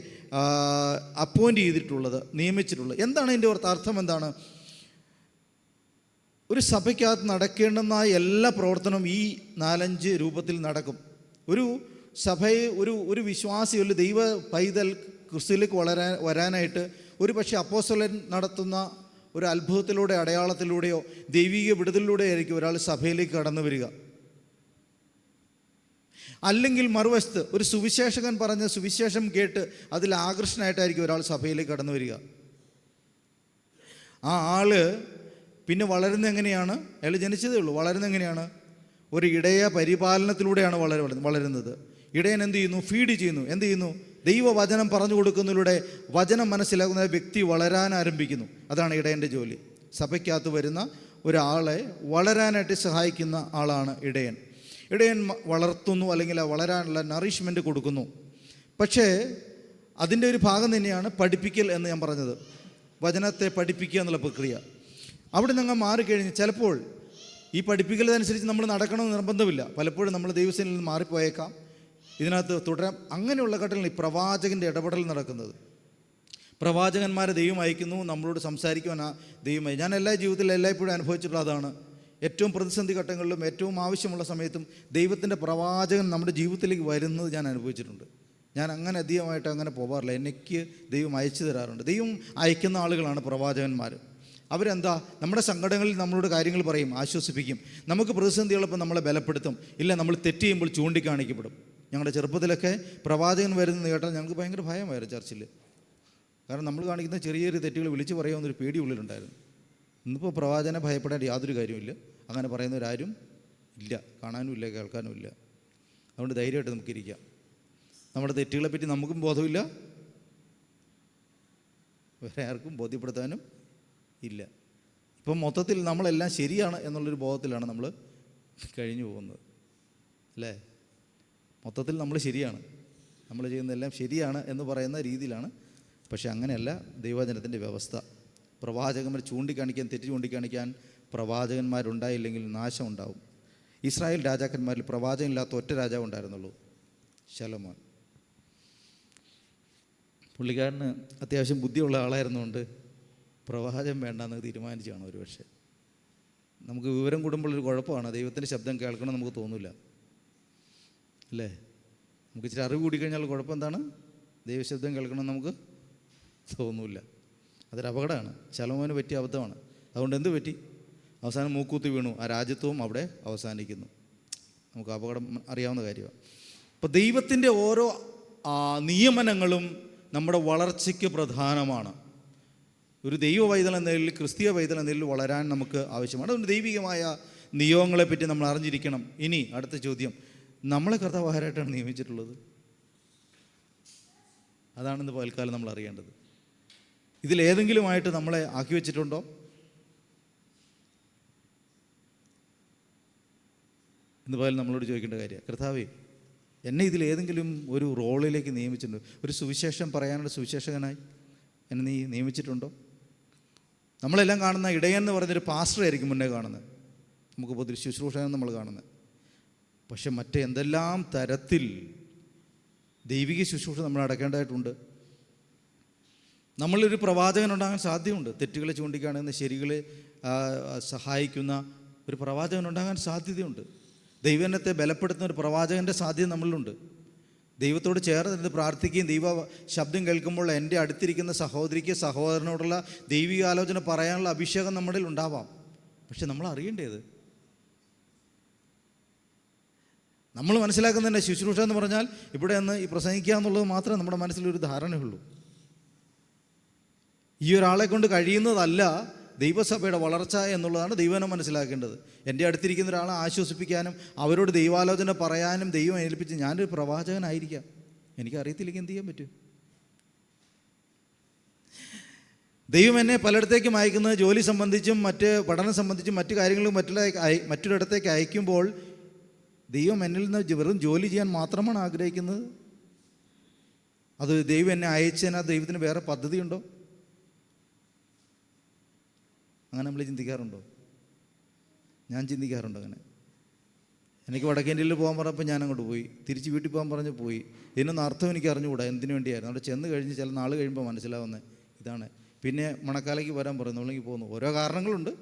അപ്പോയിൻ്റ് ചെയ്തിട്ടുള്ളത്, നിയമിച്ചിട്ടുള്ളത്. എന്താണ് ഇതിൻ്റെ അർത്ഥം? എന്താണ്? ഒരു സഭയ്ക്കകത്ത് നടക്കേണ്ടുന്ന എല്ലാ പ്രവർത്തനവും ഈ 4-5 രൂപത്തിൽ നടക്കും. ഒരു സഭയെ ഒരു വിശ്വാസി, ഒരു ദൈവ പൈതൽ ക്രിസ്തുവിലേക്ക് വരാനായിട്ട് ഒരു പക്ഷേ അപ്പോസ്തലൻ നടത്തുന്ന ഒരു അത്ഭുതത്തിലൂടെ, അടയാളത്തിലൂടെയോ ദൈവിക വിടുതലിലൂടെയോ ആയിരിക്കും ഒരാൾ സഭയിലേക്ക് കടന്നു വരിക. അല്ലെങ്കിൽ മറുവശത്ത് ഒരു സുവിശേഷകൻ പറഞ്ഞ സുവിശേഷം കേട്ട് അതിൽ ആകർഷണമായിട്ടായിരിക്കും ഒരാൾ സഭയിലേക്ക് കടന്നു വരിക. ആ ആള് പിന്നെ വളരുന്നത് എങ്ങനെയാണ്? അയാൾ ജനിച്ചതേ ഉള്ളൂ. വളരുന്നത് എങ്ങനെയാണ്? ഒരു ഇടയ പരിപാലനത്തിലൂടെയാണ് വളരുന്നത്. ഇടയൻ എന്ത് ചെയ്യുന്നു? ഫീഡ് ചെയ്യുന്നു. എന്ത് ചെയ്യുന്നു? ദൈവവചനം പറഞ്ഞു കൊടുക്കുന്നതിലൂടെ വചനം മനസ്സിലാക്കുന്ന വ്യക്തി വളരാൻ ആരംഭിക്കുന്നു. അതാണ് ഇടയൻ്റെ ജോലി. സഭയ്ക്കകത്ത് വരുന്ന ഒരാളെ വളരാനായിട്ട് സഹായിക്കുന്ന ആളാണ് ഇടയൻ. ഇടയൻ വളർത്തുന്നു, അല്ലെങ്കിൽ വളരാനുള്ള നറിഷ്മെൻറ്റ് കൊടുക്കുന്നു. പക്ഷേ അതിൻ്റെ ഒരു ഭാഗം തന്നെയാണ് പഠിപ്പിക്കൽ എന്ന് ഞാൻ പറഞ്ഞത്. വചനത്തെ പഠിപ്പിക്കുക എന്നുള്ള പ്രക്രിയ. അവിടെ നിങ്ങൾ മാറിക്കഴിഞ്ഞ് ചിലപ്പോൾ ഈ പഠിപ്പിക്കലതനുസരിച്ച് നമ്മൾ നടക്കണമെന്ന് നിർബന്ധമില്ല. പലപ്പോഴും നമ്മൾ ദൈവസേനയിൽ നിന്ന് മാറിപ്പോയേക്കാം, ഇതിനകത്ത് തുടരാം. അങ്ങനെയുള്ള ഘട്ടങ്ങളിൽ ഈ പ്രവാചകൻ്റെ ഇടപെടൽ നടക്കുന്നത്. പ്രവാചകന്മാരെ ദൈവം അയക്കുന്നു, നമ്മളോട് സംസാരിക്കുവാൻ ദൈവമായി. ഞാൻ എല്ലാ ജീവിതത്തിലും എല്ലായ്പ്പോഴും അനുഭവിച്ചിട്ടുള്ള അതാണ്. ഏറ്റവും പ്രതിസന്ധി ഘട്ടങ്ങളിലും ഏറ്റവും ആവശ്യമുള്ള സമയത്തും ദൈവത്തിൻ്റെ പ്രവാചകൻ നമ്മുടെ ജീവിതത്തിലേക്ക് വരുന്നത് ഞാൻ അനുഭവിച്ചിട്ടുണ്ട്. ഞാൻ അങ്ങനെ അധികമായിട്ട് അങ്ങനെ പോകാറില്ല. എനിക്ക് ദൈവം അയച്ചു തരാറുണ്ട്. ദൈവം അയക്കുന്ന ആളുകളാണ് പ്രവാചകന്മാർ. അവരെന്താ, നമ്മുടെ സങ്കടങ്ങളിൽ നമ്മളോട് കാര്യങ്ങൾ പറയും, ആശ്വസിപ്പിക്കും. നമുക്ക് പ്രതിസന്ധികളപ്പോൾ നമ്മളെ ബലപ്പെടുത്തും. ഇല്ല, നമ്മൾ തെറ്റ് ചെയ്യുമ്പോൾ ചൂണ്ടിക്കാണിക്കപ്പെടും. ഞങ്ങളുടെ ചെറുപ്പത്തിലൊക്കെ പ്രവാചകൻ വരുന്നത് കേട്ടാൽ ഞങ്ങൾക്ക് ഭയങ്കര ഭയമായിരുന്നു ചർച്ചിൽ. കാരണം നമ്മൾ കാണിക്കുന്ന ചെറിയ ചെറിയ തെറ്റുകൾ വിളിച്ച് പറയാവുന്നൊരു പേടി ഉള്ളിലുണ്ടായിരുന്നു. ഇന്നിപ്പോൾ പ്രവാചകനെ ഭയപ്പെടേണ്ട യാതൊരു കാര്യമില്ല. അങ്ങനെ പറയുന്നവരാരും ഇല്ല, കാണാനും ഇല്ല, കേൾക്കാനും ഇല്ല. അതുകൊണ്ട് ധൈര്യമായിട്ട് നമുക്കിരിക്കാം. നമ്മുടെ തെറ്റുകളെപ്പറ്റി നമുക്കും ബോധമില്ല, വേറെ ആർക്കും ബോധ്യപ്പെടുത്താനും ഇല്ല. ഇപ്പം മൊത്തത്തിൽ നമ്മളെല്ലാം ശരിയാണ് എന്നുള്ളൊരു ബോധത്തിലാണ് നമ്മൾ കഴിഞ്ഞു പോകുന്നത്, അല്ലേ? മൊത്തത്തിൽ നമ്മൾ ശരിയാണ്, നമ്മൾ ചെയ്യുന്നതെല്ലാം ശരിയാണ് എന്ന് പറയുന്ന രീതിയിലാണ്. പക്ഷെ അങ്ങനെയല്ല ദൈവവചനത്തിൻ്റെ വ്യവസ്ഥ. പ്രവാചകന്മാർ ചൂണ്ടിക്കാണിക്കാൻ, തെറ്റ് ചൂണ്ടിക്കാണിക്കാൻ പ്രവാചകന്മാരുണ്ടായില്ലെങ്കിൽ നാശം ഉണ്ടാവും. ഇസ്രായേൽ രാജാക്കന്മാരിൽ പ്രവാചകനില്ലാത്ത ഒറ്റ രാജാവ് ഉണ്ടായിരുന്നുള്ളൂ, ശലോമോൻ. പുള്ളിക്കാരന് അത്യാവശ്യം ബുദ്ധിയുള്ള ആളായിരുന്നുകൊണ്ട് പ്രവാചകം വേണ്ടെന്ന് തീരുമാനിച്ചാണ്. ഒരു പക്ഷേ നമുക്ക് വിവരം കൂടുമ്പോഴൊരു കുഴപ്പമാണ്, ദൈവത്തിൻ്റെ ശബ്ദം കേൾക്കണം നമുക്ക് തോന്നില്ല, അല്ലേ? നമുക്ക് ഇച്ചിരി അറിവ് കൂടിക്കഴിഞ്ഞാൽ കുഴപ്പം എന്താണ്? ദൈവശബ്ദം കേൾക്കണം നമുക്ക് തോന്നില്ല. അതൊരു അപകടമാണ്. ശലോമോന് പറ്റിയ അബദ്ധമാണ്. അതുകൊണ്ട് എന്ത് പറ്റി? അവസാനം മൂക്കൂത്തി വീണു, ആ രാജ്യത്വവും അവിടെ അവസാനിക്കുന്നു. നമുക്ക് അപകടം അറിയാവുന്ന കാര്യമാണ്. അപ്പോൾ ദൈവത്തിൻ്റെ ഓരോ നിയമനങ്ങളും നമ്മുടെ വളർച്ചയ്ക്ക് പ്രധാനമാണ്. ഒരു ദൈവ പൈതൽ എന്ന നിലയിൽ, ക്രിസ്തീയ പൈതൽ എന്ന നിലയിൽ വളരാൻ നമുക്ക് ആവശ്യമാണ്. അതുകൊണ്ട് ദൈവികമായ നിയമങ്ങളെപ്പറ്റി നമ്മൾ അറിഞ്ഞിരിക്കണം. ഇനി അടുത്ത ചോദ്യം, നമ്മളെ കർത്താവ് ആരായിട്ടാണ് നിയമിച്ചിട്ടുള്ളത്? അതാണിന്ന് പകൽക്കാലം നമ്മൾ അറിയേണ്ടത്. ഇതിലേതെങ്കിലുമായിട്ട് നമ്മളെ ആക്കി വെച്ചിട്ടുണ്ടോ? ഇന്ന് പകൽ നമ്മളോട് ചോദിക്കേണ്ട കാര്യമാണ്, കർത്താവേ എന്നെ ഇതിലേതെങ്കിലും ഒരു റോളിലേക്ക് നിയമിച്ചിട്ടുണ്ടോ? ഒരു സുവിശേഷം പറയാനുള്ള സുവിശേഷകനായി എന്നെ നീ നിയമിച്ചിട്ടുണ്ടോ? നമ്മളെല്ലാം കാണുന്ന ഇടയൻ എന്ന് പറഞ്ഞൊരു പാസ്റ്റർ ആയിരിക്കും മുന്നേ കാണുന്നത്, നമുക്ക് പൊതുവെ ശുശ്രൂഷകൻ നമ്മൾ കാണുന്നത്. പക്ഷെ മറ്റേ എന്തെല്ലാം തരത്തിൽ ദൈവിക ശുശ്രൂഷ നമ്മൾ അടക്കേണ്ടതായിട്ടുണ്ട്. നമ്മളൊരു പ്രവാചകൻ ഉണ്ടാകാൻ സാധ്യതയുണ്ട്. തെറ്റുകളെ ചൂണ്ടിക്കാണുന്ന, ശരികളെ സഹായിക്കുന്ന ഒരു പ്രവാചകൻ ഉണ്ടാകാൻ സാധ്യതയുണ്ട്. ദൈവത്തെ ബലപ്പെടുത്തുന്ന ഒരു പ്രവാചകൻ്റെ സാധ്യത നമ്മളിലുണ്ട്. ദൈവത്തോട് ചേർന്ന് പ്രാർത്ഥിക്കുകയും ദൈവ ശബ്ദം കേൾക്കുമ്പോൾ എൻ്റെ അടുത്തിരിക്കുന്ന സഹോദരിക്ക്, സഹോദരനോടുള്ള ദൈവികാലോചന പറയാനുള്ള അഭിഷേകം നമ്മളിൽ ഉണ്ടാവാം. പക്ഷെ നമ്മൾ അറിയേണ്ടത്, നമ്മൾ മനസ്സിലാക്കുന്നതിൻ്റെ ശുശ്രൂഷ എന്ന് പറഞ്ഞാൽ ഇവിടെ നിന്ന് ഈ പ്രസംഗിക്കുക എന്നുള്ളത് മാത്രമേ നമ്മുടെ മനസ്സിലൊരു ധാരണയുള്ളൂ. ഈ ഒരാളെ കൊണ്ട് കഴിയുന്നതല്ല ദൈവസഭയുടെ വളർച്ച എന്നുള്ളതാണ് ദൈവം മനസ്സിലാക്കേണ്ടത്. എൻ്റെ അടുത്തിരിക്കുന്ന ഒരാളെ ആശ്വസിപ്പിക്കാനും അവരോട് ദൈവാലോചന പറയാനും ദൈവം ഏൽപ്പിച്ച്, ഞാനൊരു പ്രവാചകനായിരിക്കാം, എനിക്കറിയത്തില്ലെങ്കിൽ എന്ത് ചെയ്യാൻ പറ്റും? ദൈവം എന്നെ പലയിടത്തേക്കും അയക്കുന്നത് ജോലി സംബന്ധിച്ചും മറ്റ് പഠനം സംബന്ധിച്ചും മറ്റു കാര്യങ്ങളും മറ്റൊരിടത്തേക്ക് അയക്കുമ്പോൾ ദൈവം എന്നിൽ നിന്ന് വെറും ജോലി ചെയ്യാൻ മാത്രമാണ് ആഗ്രഹിക്കുന്നത്? അത് ദൈവം എന്നെ അയച്ചതിനാൽ ദൈവത്തിന് വേറെ പദ്ധതിയുണ്ടോ? അങ്ങനെ നമ്മൾ ചിന്തിക്കാറുണ്ടോ? ഞാൻ ചിന്തിക്കാറുണ്ട് അങ്ങനെ. എനിക്ക് വടക്കേ ഇന്ത്യയിൽ പോകാൻ പറഞ്ഞപ്പോൾ ഞാൻ അങ്ങോട്ട് പോയി, തിരിച്ച് വീട്ടിൽ പോകാൻ പറഞ്ഞ് പോയി. ഇതിനൊന്നും അർത്ഥം എനിക്ക് അറിഞ്ഞുകൂടാ എന്തിനു വേണ്ടിയായിരുന്നു. അവിടെ ചെന്ന് കഴിഞ്ഞ് ചില നാൾ കഴിയുമ്പോൾ മനസ്സിലാവുന്നത് ഇതാണ്. പിന്നെ മണക്കാലയ്ക്ക് വരാൻ പറയുന്നു, അല്ലെങ്കിൽ പോകുന്നു. ഓരോ കാരണങ്ങളുണ്ട്.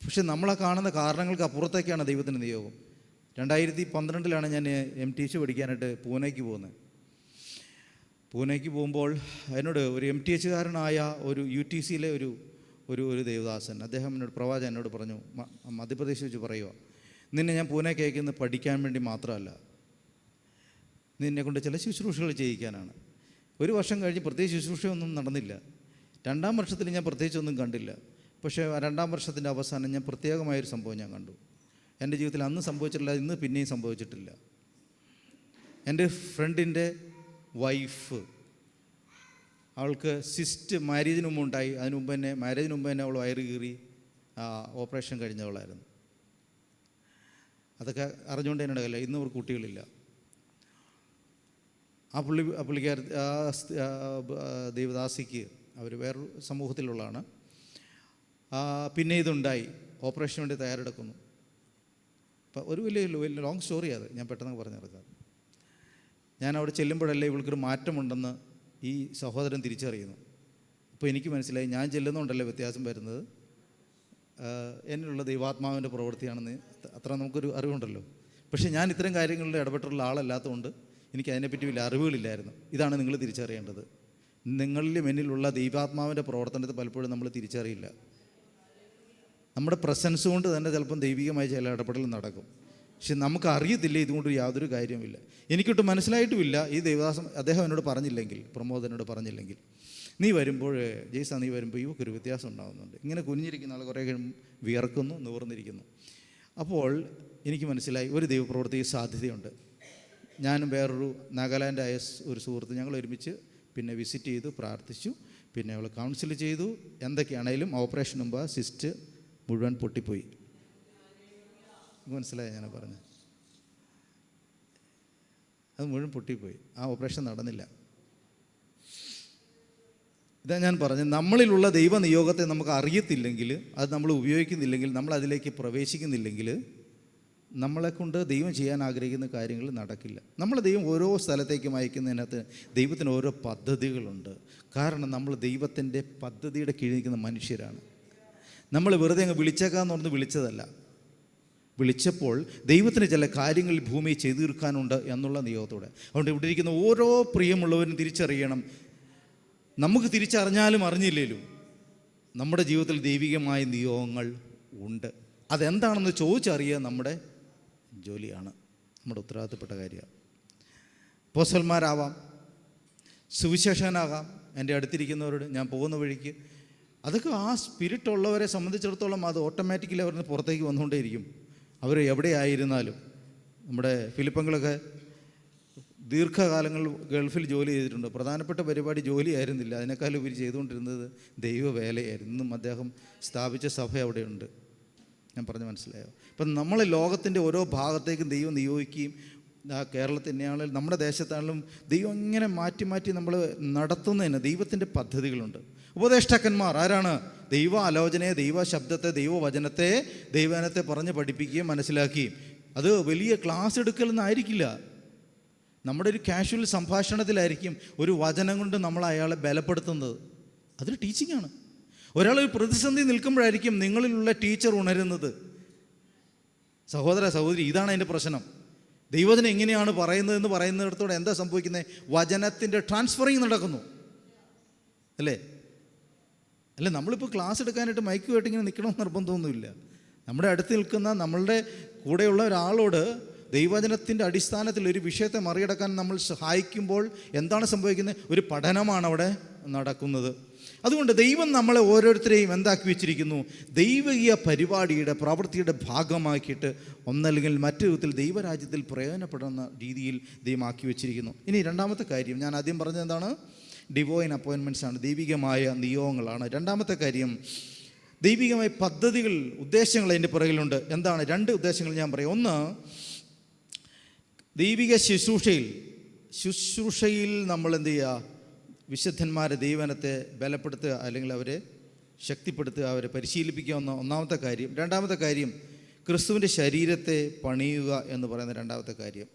പക്ഷെ നമ്മളെ കാണുന്ന കാരണങ്ങൾക്ക് അപ്പുറത്തേക്കാണ് ദൈവത്തിൻ്റെ നിയോഗം. 2012 ഞാൻ MTH പഠിക്കാനായിട്ട് പൂനെക്ക് പോകുന്നത്. പൂനെക്ക് പോകുമ്പോൾ എന്നോട് ഒരു MTHകാരനായ ഒരു UTCയിലെ ഒരു ദേവദാസൻ, അദ്ദേഹം എന്നോട്, പ്രവാചകൻ എന്നോട് പറഞ്ഞു, മധ്യപ്രദേശ് വെച്ച് പറയുക, നിന്നെ ഞാൻ പൂനെക്ക് അയക്കുന്നത് പഠിക്കാൻ വേണ്ടി മാത്രമല്ല, നിന്നെ കൊണ്ട് ചില ശുശ്രൂഷകൾ ചെയ്യിക്കാനാണ്. 1 വർഷം കഴിഞ്ഞ് പ്രത്യേകിച്ച് ശുശ്രൂഷയൊന്നും നടന്നില്ല. 2ാം വർഷത്തിൽ ഞാൻ പ്രത്യേകിച്ചൊന്നും കണ്ടില്ല. പക്ഷേ 2ാം വർഷത്തിൻ്റെ അവസാനം ഞാൻ പ്രത്യേകമായൊരു സംഭവം ഞാൻ കണ്ടു. എൻ്റെ ജീവിതത്തിൽ അന്ന് സംഭവിച്ചിട്ടില്ല, ഇന്ന് പിന്നെയും സംഭവിച്ചിട്ടില്ല. എൻ്റെ ഫ്രണ്ടിൻ്റെ വൈഫ്, അവൾക്ക് സിസ്റ്റ് മാരേജിന് മുമ്പ് ഉണ്ടായി. മാരേജിന് മുമ്പ് തന്നെ അവൾ വയറ് കീറി ഓപ്പറേഷൻ കഴിഞ്ഞവളായിരുന്നു. അതൊക്കെ അറിഞ്ഞുകൊണ്ട് തന്നെ ഇടകല്ല. ഇന്ന് അവർക്ക് കുട്ടികളില്ല. പുള്ളിക്കാരി ദേവദാസിക്ക്, അവർ വേറൊരു സമൂഹത്തിലുള്ളതാണ്, പിന്നെ ഇതുണ്ടായി, ഓപ്പറേഷന് വേണ്ടി തയ്യാറെടുക്കുന്നു. അപ്പം ഒരു വലിയ ലോങ് സ്റ്റോറി അത്, ഞാൻ പെട്ടെന്ന് പറഞ്ഞെടുക്കാം. ഞാൻ അവിടെ ചെല്ലുമ്പോഴല്ലേ ഇവൾക്കൊരു മാറ്റമുണ്ടെന്ന് ഈ സഹോദരൻ തിരിച്ചറിയുന്നു. അപ്പോൾ എനിക്ക് മനസ്സിലായി, ഞാൻ ചെല്ലുന്നുണ്ടല്ലേ വ്യത്യാസം വരുന്നത്, എന്നിലുള്ള ദൈവാത്മാവിൻ്റെ പ്രവൃത്തിയാണെന്ന് അത്ര നമുക്കൊരു അറിവുണ്ടല്ലോ. പക്ഷേ ഞാൻ ഇത്തരം കാര്യങ്ങളിൽ ഇടപെട്ടുള്ള ആളല്ലാത്തതുകൊണ്ട് എനിക്ക് അതിനെപ്പറ്റി വലിയ അറിവുകളില്ലായിരുന്നു. ഇതാണ് നിങ്ങൾ തിരിച്ചറിയേണ്ടത്. നിങ്ങളിൽ എന്നിലുള്ള ദൈവാത്മാവിൻ്റെ പ്രവർത്തനത്തെ പലപ്പോഴും നമ്മൾ തിരിച്ചറിയില്ല. നമ്മുടെ പ്രസൻസ് കൊണ്ട് തന്നെ ചിലപ്പം ദൈവികമായ ചില ഇടപെടൽ നടക്കും. പക്ഷെ നമുക്ക് അറിയത്തില്ല, ഇതുകൊണ്ട് യാതൊരു കാര്യവുമില്ല. എനിക്കൊട്ട് മനസ്സിലായിട്ടുമില്ല. ഈ ദേവദാസം അദ്ദേഹം എന്നോട് പറഞ്ഞില്ലെങ്കിൽ, പ്രമോദ് എന്നോട് പറഞ്ഞില്ലെങ്കിൽ, നീ വരുമ്പോൾ ജയ്സാ നീ വരുമ്പോൾ ഇവക്കൊരു വ്യത്യാസം ഉണ്ടാകുന്നുണ്ട്. ഇങ്ങനെ കുനിഞ്ഞിരിക്കുന്ന ആൾ കുറേ വിയർക്കുന്നു, നിവർന്നിരിക്കുന്നു. അപ്പോൾ എനിക്ക് മനസ്സിലായി ഒരു ദൈവപ്രവൃത്തിക്ക് സാധ്യതയുണ്ട്. ഞാനും വേറൊരു നാഗാലാൻഡായ ഒരു സുഹൃത്ത് ഞങ്ങൾ ഒരുമിച്ച് പിന്നെ വിസിറ്റ് ചെയ്തു, പ്രാർത്ഥിച്ചു, പിന്നെ അവൾ കൗൺസിൽ ചെയ്തു. എന്തൊക്കെയാണേലും ഓപ്പറേഷൻ മുമ്പ് സിസ്റ്റ് മുഴുവൻ പൊട്ടിപ്പോയി. മനസ്സിലായി ഞാൻ പറഞ്ഞത്? അത് മുഴുവൻ പൊട്ടിപ്പോയി. ആ ഓപ്പറേഷൻ നടന്നില്ല. ഇതാ ഞാൻ പറഞ്ഞത്, നമ്മളിലുള്ള ദൈവനിയോഗത്തെ നമുക്ക് അറിയത്തില്ലെങ്കിൽ, അത് നമ്മൾ ഉപയോഗിക്കുന്നില്ലെങ്കിൽ, നമ്മൾ അതിലേക്ക് പ്രവേശിക്കുന്നില്ലെങ്കിൽ, നമ്മളെക്കൊണ്ട് ദൈവം ചെയ്യാൻ ആഗ്രഹിക്കുന്ന കാര്യങ്ങൾ നടക്കില്ല. നമ്മളെ ദൈവം ഓരോ സ്ഥലത്തേക്കും അയക്കുന്നതിനകത്ത് ദൈവത്തിന് ഓരോ പദ്ധതികളുണ്ട്. കാരണം നമ്മൾ ദൈവത്തിൻ്റെ പദ്ധതിയുടെ കീഴിൽ നിൽക്കുന്ന മനുഷ്യരാണ്. നമ്മൾ വെറുതെ അങ്ങ് വിളിച്ചേക്കാന്ന് പറഞ്ഞ് വിളിച്ചതല്ല. വിളിച്ചപ്പോൾ ദൈവത്തിന് ചില കാര്യങ്ങൾ ഭൂമിയിൽ ചെയ്തു തീർക്കാനുണ്ട് എന്നുള്ള നിയോഗത്തോടെ. അതുകൊണ്ട് ഇവിടെ ഇരിക്കുന്ന ഓരോ പ്രിയമുള്ളവരും തിരിച്ചറിയണം, നമുക്ക് തിരിച്ചറിഞ്ഞാലും അറിഞ്ഞില്ലേലും നമ്മുടെ ജീവിതത്തിൽ ദൈവികമായ നിയോഗങ്ങൾ ഉണ്ട്. അതെന്താണെന്ന് ചോദിച്ചറിയുക നമ്മുടെ ജോലിയാണ്, നമ്മുടെ ഉത്തരവാദിത്തപ്പെട്ട കാര്യമാണ്. അപ്പോസ്തലന്മാരാവാം, സുവിശേഷകനാകാം. എൻ്റെ അടുത്തിരിക്കുന്നവരോട് ഞാൻ പോകുന്ന വഴിക്ക് അതൊക്കെ ആ സ്പിരിറ്റ് ഉള്ളവരെ സംബന്ധിച്ചിടത്തോളം അത് ഓട്ടോമാറ്റിക്കലി അവരുടെ പുറത്തേക്ക് വന്നുകൊണ്ടേയിരിക്കും. അവർ എവിടെയായിരുന്നാലും. നമ്മുടെ ഫിലിപ്പങ്ങളൊക്കെ ദീർഘകാലങ്ങൾ ഗൾഫിൽ ജോലി ചെയ്തിട്ടുണ്ട്. പ്രധാനപ്പെട്ട പരിപാടി ജോലിയായിരുന്നില്ല, അതിനേക്കാളും ഉപരി ചെയ്തുകൊണ്ടിരുന്നത് ദൈവവേലയായിരുന്നു. ഇന്നും അദ്ദേഹം സ്ഥാപിച്ച സഭ അവിടെയുണ്ട്. ഞാൻ പറഞ്ഞ് മനസ്സിലായോ? അപ്പം നമ്മൾ ലോകത്തിൻ്റെ ഓരോ ഭാഗത്തേക്കും ദൈവം നിയോഗിക്കുകയും, കേരളത്തിനെയാണെങ്കിലും നമ്മുടെ ദേശത്താണെങ്കിലും ദൈവം ഇങ്ങനെ മാറ്റി മാറ്റി നമ്മൾ നടത്തുന്നതിന് ദൈവത്തിൻ്റെ പദ്ധതികളുണ്ട്. ഉപദേഷ്ടാക്കന്മാർ ആരാണ്? ദൈവ ആലോചനയെ, ദൈവ ശബ്ദത്തെ, ദൈവവചനത്തെ, ദൈവവചനത്തെ പറഞ്ഞ് പഠിപ്പിക്കുകയും മനസ്സിലാക്കുകയും. അത് വലിയ ക്ലാസ് എടുക്കലെന്നായിരിക്കില്ല, നമ്മുടെ ഒരു കാഷ്വൽ സംഭാഷണത്തിലായിരിക്കും ഒരു വചനം കൊണ്ട് നമ്മൾ അയാളെ ബലപ്പെടുത്തുന്നത്. അതൊരു ടീച്ചിങ്ങാണ്. ഒരാളൊരു പ്രതിസന്ധി നിൽക്കുമ്പോഴായിരിക്കും നിങ്ങളിലുള്ള ടീച്ചർ ഉണരുന്നത്. സഹോദര സഹോദരി, ഇതാണ് അതിൻ്റെ പ്രശ്നം. ദൈവത്തിനെ എങ്ങനെയാണ് പറയുന്നതെന്ന് പറയുന്നിടത്തോടെ എന്താ സംഭവിക്കുന്നത്? വചനത്തിൻ്റെ ട്രാൻസ്ഫറിങ് നടക്കുന്നു, അല്ലേ? അല്ല, നമ്മളിപ്പോൾ ക്ലാസ് എടുക്കാനായിട്ട് മൈക്കുമായിട്ട് ഇങ്ങനെ നിൽക്കണമെന്ന് നിർബന്ധമൊന്നുമില്ല. നമ്മുടെ അടുത്ത് നിൽക്കുന്ന നമ്മളുടെ കൂടെയുള്ള ഒരാളോട് ദൈവവചനത്തിൻ്റെ അടിസ്ഥാനത്തിൽ ഒരു വിഷയത്തെ മറികടക്കാൻ നമ്മൾ സഹായിക്കുമ്പോൾ എന്താണ് സംഭവിക്കുന്നത്? ഒരു പഠനമാണ് അവിടെ നടക്കുന്നത്. അതുകൊണ്ട് ദൈവം നമ്മളെ ഓരോരുത്തരെയും എന്താക്കി വെച്ചിരിക്കുന്നു? ദൈവിക പരിപാടിയുടെ പ്രവൃത്തിയുടെ ഭാഗമാക്കിയിട്ട് ഒന്നല്ലെങ്കിൽ മറ്റു വിധത്തിൽ ദൈവരാജ്യത്തിൽ പ്രയോജനപ്പെടുന്ന രീതിയിൽ ദൈവം ആക്കി വെച്ചിരിക്കുന്നു. ഇനി രണ്ടാമത്തെ കാര്യം, ഞാൻ ആദ്യം പറഞ്ഞത് എന്താണ്? ഡിവൈൻ അപ്പോയിൻമെൻറ്റ്സ് ആണ്, ദൈവികമായ നിയോഗങ്ങളാണ്. രണ്ടാമത്തെ കാര്യം, ദൈവികമായ പദ്ധതികൾ, ഉദ്ദേശങ്ങൾ അതിൻ്റെ പുറകിലുണ്ട്. എന്താണ്? രണ്ട് ഉദ്ദേശങ്ങൾ ഞാൻ പറയാം. ഒന്ന്, ദൈവിക ശുശ്രൂഷയിൽ നമ്മൾ എന്ത് ചെയ്യുക? വിശുദ്ധന്മാരെ, ദൈവവചനത്തെ ബലപ്പെടുത്തുക, അല്ലെങ്കിൽ അവരെ ശക്തിപ്പെടുത്തുക, അവരെ പരിശീലിപ്പിക്കുക എന്ന ഒന്നാമത്തെ കാര്യം. രണ്ടാമത്തെ കാര്യം, ക്രിസ്തുവിൻ്റെ ശരീരത്തെ പണിയുക എന്ന് പറയുന്ന രണ്ടാമത്തെ കാര്യം.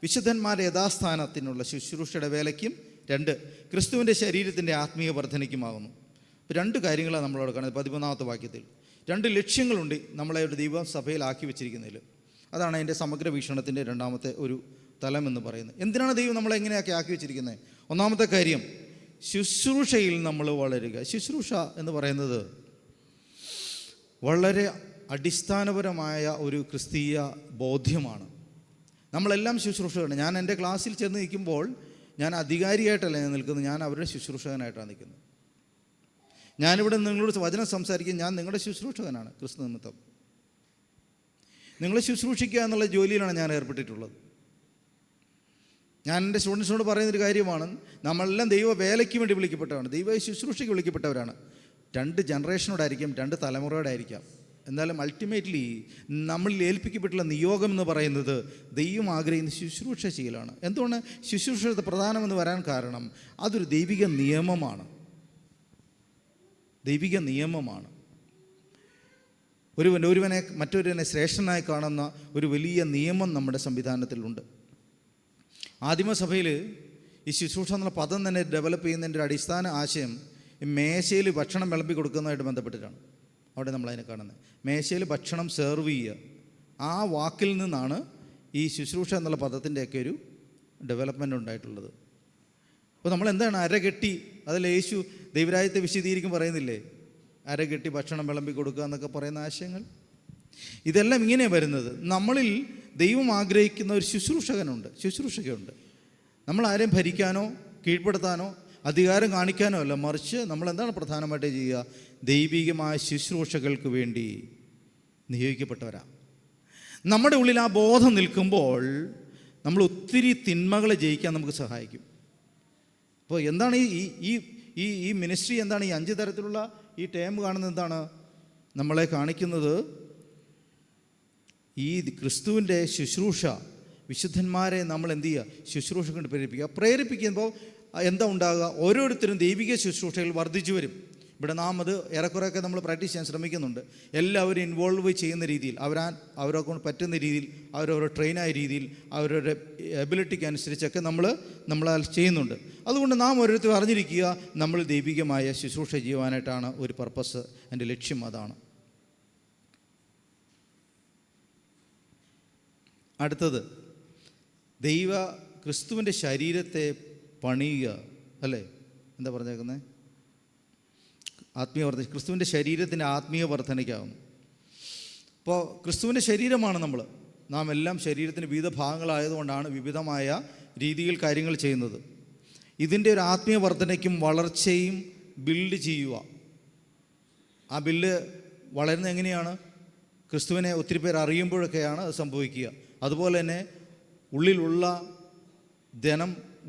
വിശുദ്ധന്മാരെ യഥാസ്ഥാനത്തിനുള്ള ശുശ്രൂഷയുടെ വേലയ്ക്കും, രണ്ട്, ക്രിസ്തുവിൻ്റെ ശരീരത്തിൻ്റെ ആത്മീയ വർധനയ്ക്കുമാകുന്നു. ഇപ്പോൾ രണ്ട് കാര്യങ്ങളാണ് നമ്മളോട് കാണുന്നത് 13-ാമത്തെ വാക്യത്തിൽ. രണ്ട് ലക്ഷ്യങ്ങളുണ്ട് നമ്മളെ ഒരു ദൈവസഭയിലാക്കി വെച്ചിരിക്കുന്നതിൽ. അതാണ് അതിൻ്റെ സമഗ്ര വീക്ഷണത്തിൻ്റെ രണ്ടാമത്തെ ഒരു തലം എന്ന് പറയുന്നത്. എന്തിനാണ് ദൈവം നമ്മളെ എങ്ങനെയൊക്കെ ആക്കി വെച്ചിരിക്കുന്നത്? ഒന്നാമത്തെ കാര്യം, ശുശ്രൂഷയിൽ നമ്മൾ വളരുക. ശുശ്രൂഷ എന്ന് പറയുന്നത് വളരെ അടിസ്ഥാനപരമായ ഒരു ക്രിസ്തീയ ബോധ്യമാണ്. നമ്മളെല്ലാം ശുശ്രൂഷകരാണ്. ഞാൻ എൻ്റെ ക്ലാസ്സിൽ ചെന്ന് നിൽക്കുമ്പോൾ ഞാൻ അധികാരിയായിട്ടല്ല ഞാൻ നിൽക്കുന്നത്, ഞാൻ അവരുടെ ശുശ്രൂഷകനായിട്ടാണ് നിൽക്കുന്നത്. ഞാനിവിടെ നിങ്ങളോട് വചനം സംസാരിക്കും, ഞാൻ നിങ്ങളുടെ ശുശ്രൂഷകനാണ്. ക്രിസ്തു നിമിത്തം നിങ്ങളെ ശുശ്രൂഷിക്കുക എന്നുള്ള ജോലിയിലാണ് ഞാൻ ഏർപ്പെട്ടിട്ടുള്ളത്. ഞാൻ എൻ്റെ സ്റ്റുഡൻസിനോട് പറയുന്നൊരു കാര്യമാണ്, നമ്മളെല്ലാം ദൈവ വേലയ്ക്ക് വേണ്ടി വിളിക്കപ്പെട്ടവരാണ്, ദൈവ ശുശ്രൂഷയ്ക്ക് വിളിക്കപ്പെട്ടവരാണ്. രണ്ട് ജനറേഷനോടായിരിക്കും, രണ്ട് തലമുറയോടായിരിക്കാം. എന്നാലും അൾട്ടിമേറ്റ്ലി നമ്മളിൽ ഏൽപ്പിക്കപ്പെട്ടുള്ള നിയോഗം എന്ന് പറയുന്നത് ദൈവം ആഗ്രഹിക്കുന്ന ശുശ്രൂഷ ചെയ്യലാണ്. എന്തുകൊണ്ട് ശുശ്രൂഷ പ്രധാനമെന്ന് വരാൻ കാരണം അതൊരു ദൈവിക നിയമമാണ്. ദൈവിക നിയമമാണ്. ഒരുവനെ മറ്റൊരുവനെ ശ്രേഷ്ഠനായി കാണുന്ന ഒരു വലിയ നിയമം നമ്മുടെ സംവിധാനത്തിലുണ്ട്. ആദിമസഭയിൽ ഈ ശുശ്രൂഷ എന്നുള്ള പദം തന്നെ ഡെവലപ്പ് ചെയ്യുന്നതിൻ്റെ ഒരു അടിസ്ഥാന ആശയം മേശയിൽ ഭക്ഷണം വിളമ്പി കൊടുക്കുന്നതായിട്ട് ബന്ധപ്പെട്ടിട്ടാണ്. അവിടെ നമ്മളതിനെ കാണുന്നത് മേശയിൽ ഭക്ഷണം സെർവ് ചെയ്യുക. ആ വാക്കിൽ നിന്നാണ് ഈ ശുശ്രൂഷ എന്നുള്ള പദത്തിൻ്റെയൊക്കെ ഒരു ഡെവലപ്മെൻ്റ് ഉണ്ടായിട്ടുള്ളത്. അപ്പോൾ നമ്മളെന്താണ് അരകെട്ടി, അതിൽ യേശു ദൈവരാജ്യത്തെ വിശദീകരിക്കും പറയുന്നില്ലേ, അരകെട്ടി ഭക്ഷണം വിളമ്പി കൊടുക്കുക എന്നൊക്കെ പറയുന്ന ആശയങ്ങൾ. ഇതെല്ലാം ഇങ്ങനെയാണ് വരുന്നത്. നമ്മളിൽ ദൈവം ആഗ്രഹിക്കുന്ന ഒരു ശുശ്രൂഷകയുണ്ട്. നമ്മൾ ആരെയും ഭരിക്കാനോ കീഴ്പ്പെടുത്താനോ അധികാരം കാണിക്കാനോ അല്ല, മറിച്ച് നമ്മളെന്താണ് പ്രധാനമായിട്ട് ചെയ്യുക, ദൈവികമായ ശുശ്രൂഷകൾക്ക് വേണ്ടി നിയോഗിക്കപ്പെട്ടവരാണ്. നമ്മുടെ ഉള്ളിൽ ആ ബോധം നിൽക്കുമ്പോൾ നമ്മൾ ഒത്തിരി തിന്മകളെ ജയിക്കാൻ നമുക്ക് സഹായിക്കും. അപ്പോൾ എന്താണ് ഈ മിനിസ്ട്രി എന്താണ്, ഈ 5 തരത്തിലുള്ള ഈ ടേം കാണുന്നത് എന്താണ് നമ്മളെ കാണിക്കുന്നത്? ഈ ക്രിസ്തുവിൻ്റെ ശുശ്രൂഷ, വിശുദ്ധന്മാരെ നമ്മൾ എന്ത് ചെയ്യുക, ശുശ്രൂഷ കൊണ്ട് പ്രേരിപ്പിക്കുമ്പോൾ എന്താ ഉണ്ടാകുക, ഓരോരുത്തരും ദൈവിക ശുശ്രൂഷകൾ വർദ്ധിച്ചു വരും. ഇവിടെ നാം അത് ഏറെക്കുറെയൊക്കെ നമ്മൾ പ്രാക്ടീസ് ചെയ്യാൻ ശ്രമിക്കുന്നുണ്ട്. എല്ലാവരും ഇൻവോൾവ് ചെയ്യുന്ന രീതിയിൽ, അവരെ കൊണ്ട് പറ്റുന്ന രീതിയിൽ, അവരവരുടെ ട്രെയിനായ രീതിയിൽ, അവരുടെ എബിലിറ്റിക്ക് അനുസരിച്ചൊക്കെ നമ്മൾ ചെയ്യുന്നുണ്ട്. അതുകൊണ്ട് നാം ഓരോരുത്തരും അറിഞ്ഞിരിക്കുക, നമ്മൾ ദൈവികമായ ശുശ്രൂഷ ചെയ്യുവാനായിട്ടാണ് ഒരു പർപ്പസ്, എൻ്റെ ലക്ഷ്യം അതാണ്. അടുത്തത് ക്രിസ്തുവിൻ്റെ ശരീരത്തെ പണിയുക, അല്ലേ? എന്താ പറഞ്ഞേക്കുന്നത്? ആത്മീയ വർദ്ധന, ക്രിസ്തുവിൻ്റെ ശരീരത്തിൻ്റെ ആത്മീയ വർധനയ്ക്കാവുന്നു. അപ്പോൾ ക്രിസ്തുവിൻ്റെ ശരീരമാണ് നാം എല്ലാം ശരീരത്തിൻ്റെ വിവിധ ഭാഗങ്ങളായതുകൊണ്ടാണ് വിവിധമായ രീതിയിൽ കാര്യങ്ങൾ ചെയ്യുന്നത്. ഇതിൻ്റെ ഒരു ആത്മീയ വർധനയ്ക്കും വളർച്ചയും ബിൽഡ് ചെയ്യുക. ആ ബില്ല് വളരുന്നത് എങ്ങനെയാണ്? ക്രിസ്തുവിനെ ഒത്തിരി പേർ അറിയുമ്പോഴൊക്കെയാണ് അത് സംഭവിക്കുക. അതുപോലെ തന്നെ ഉള്ളിലുള്ള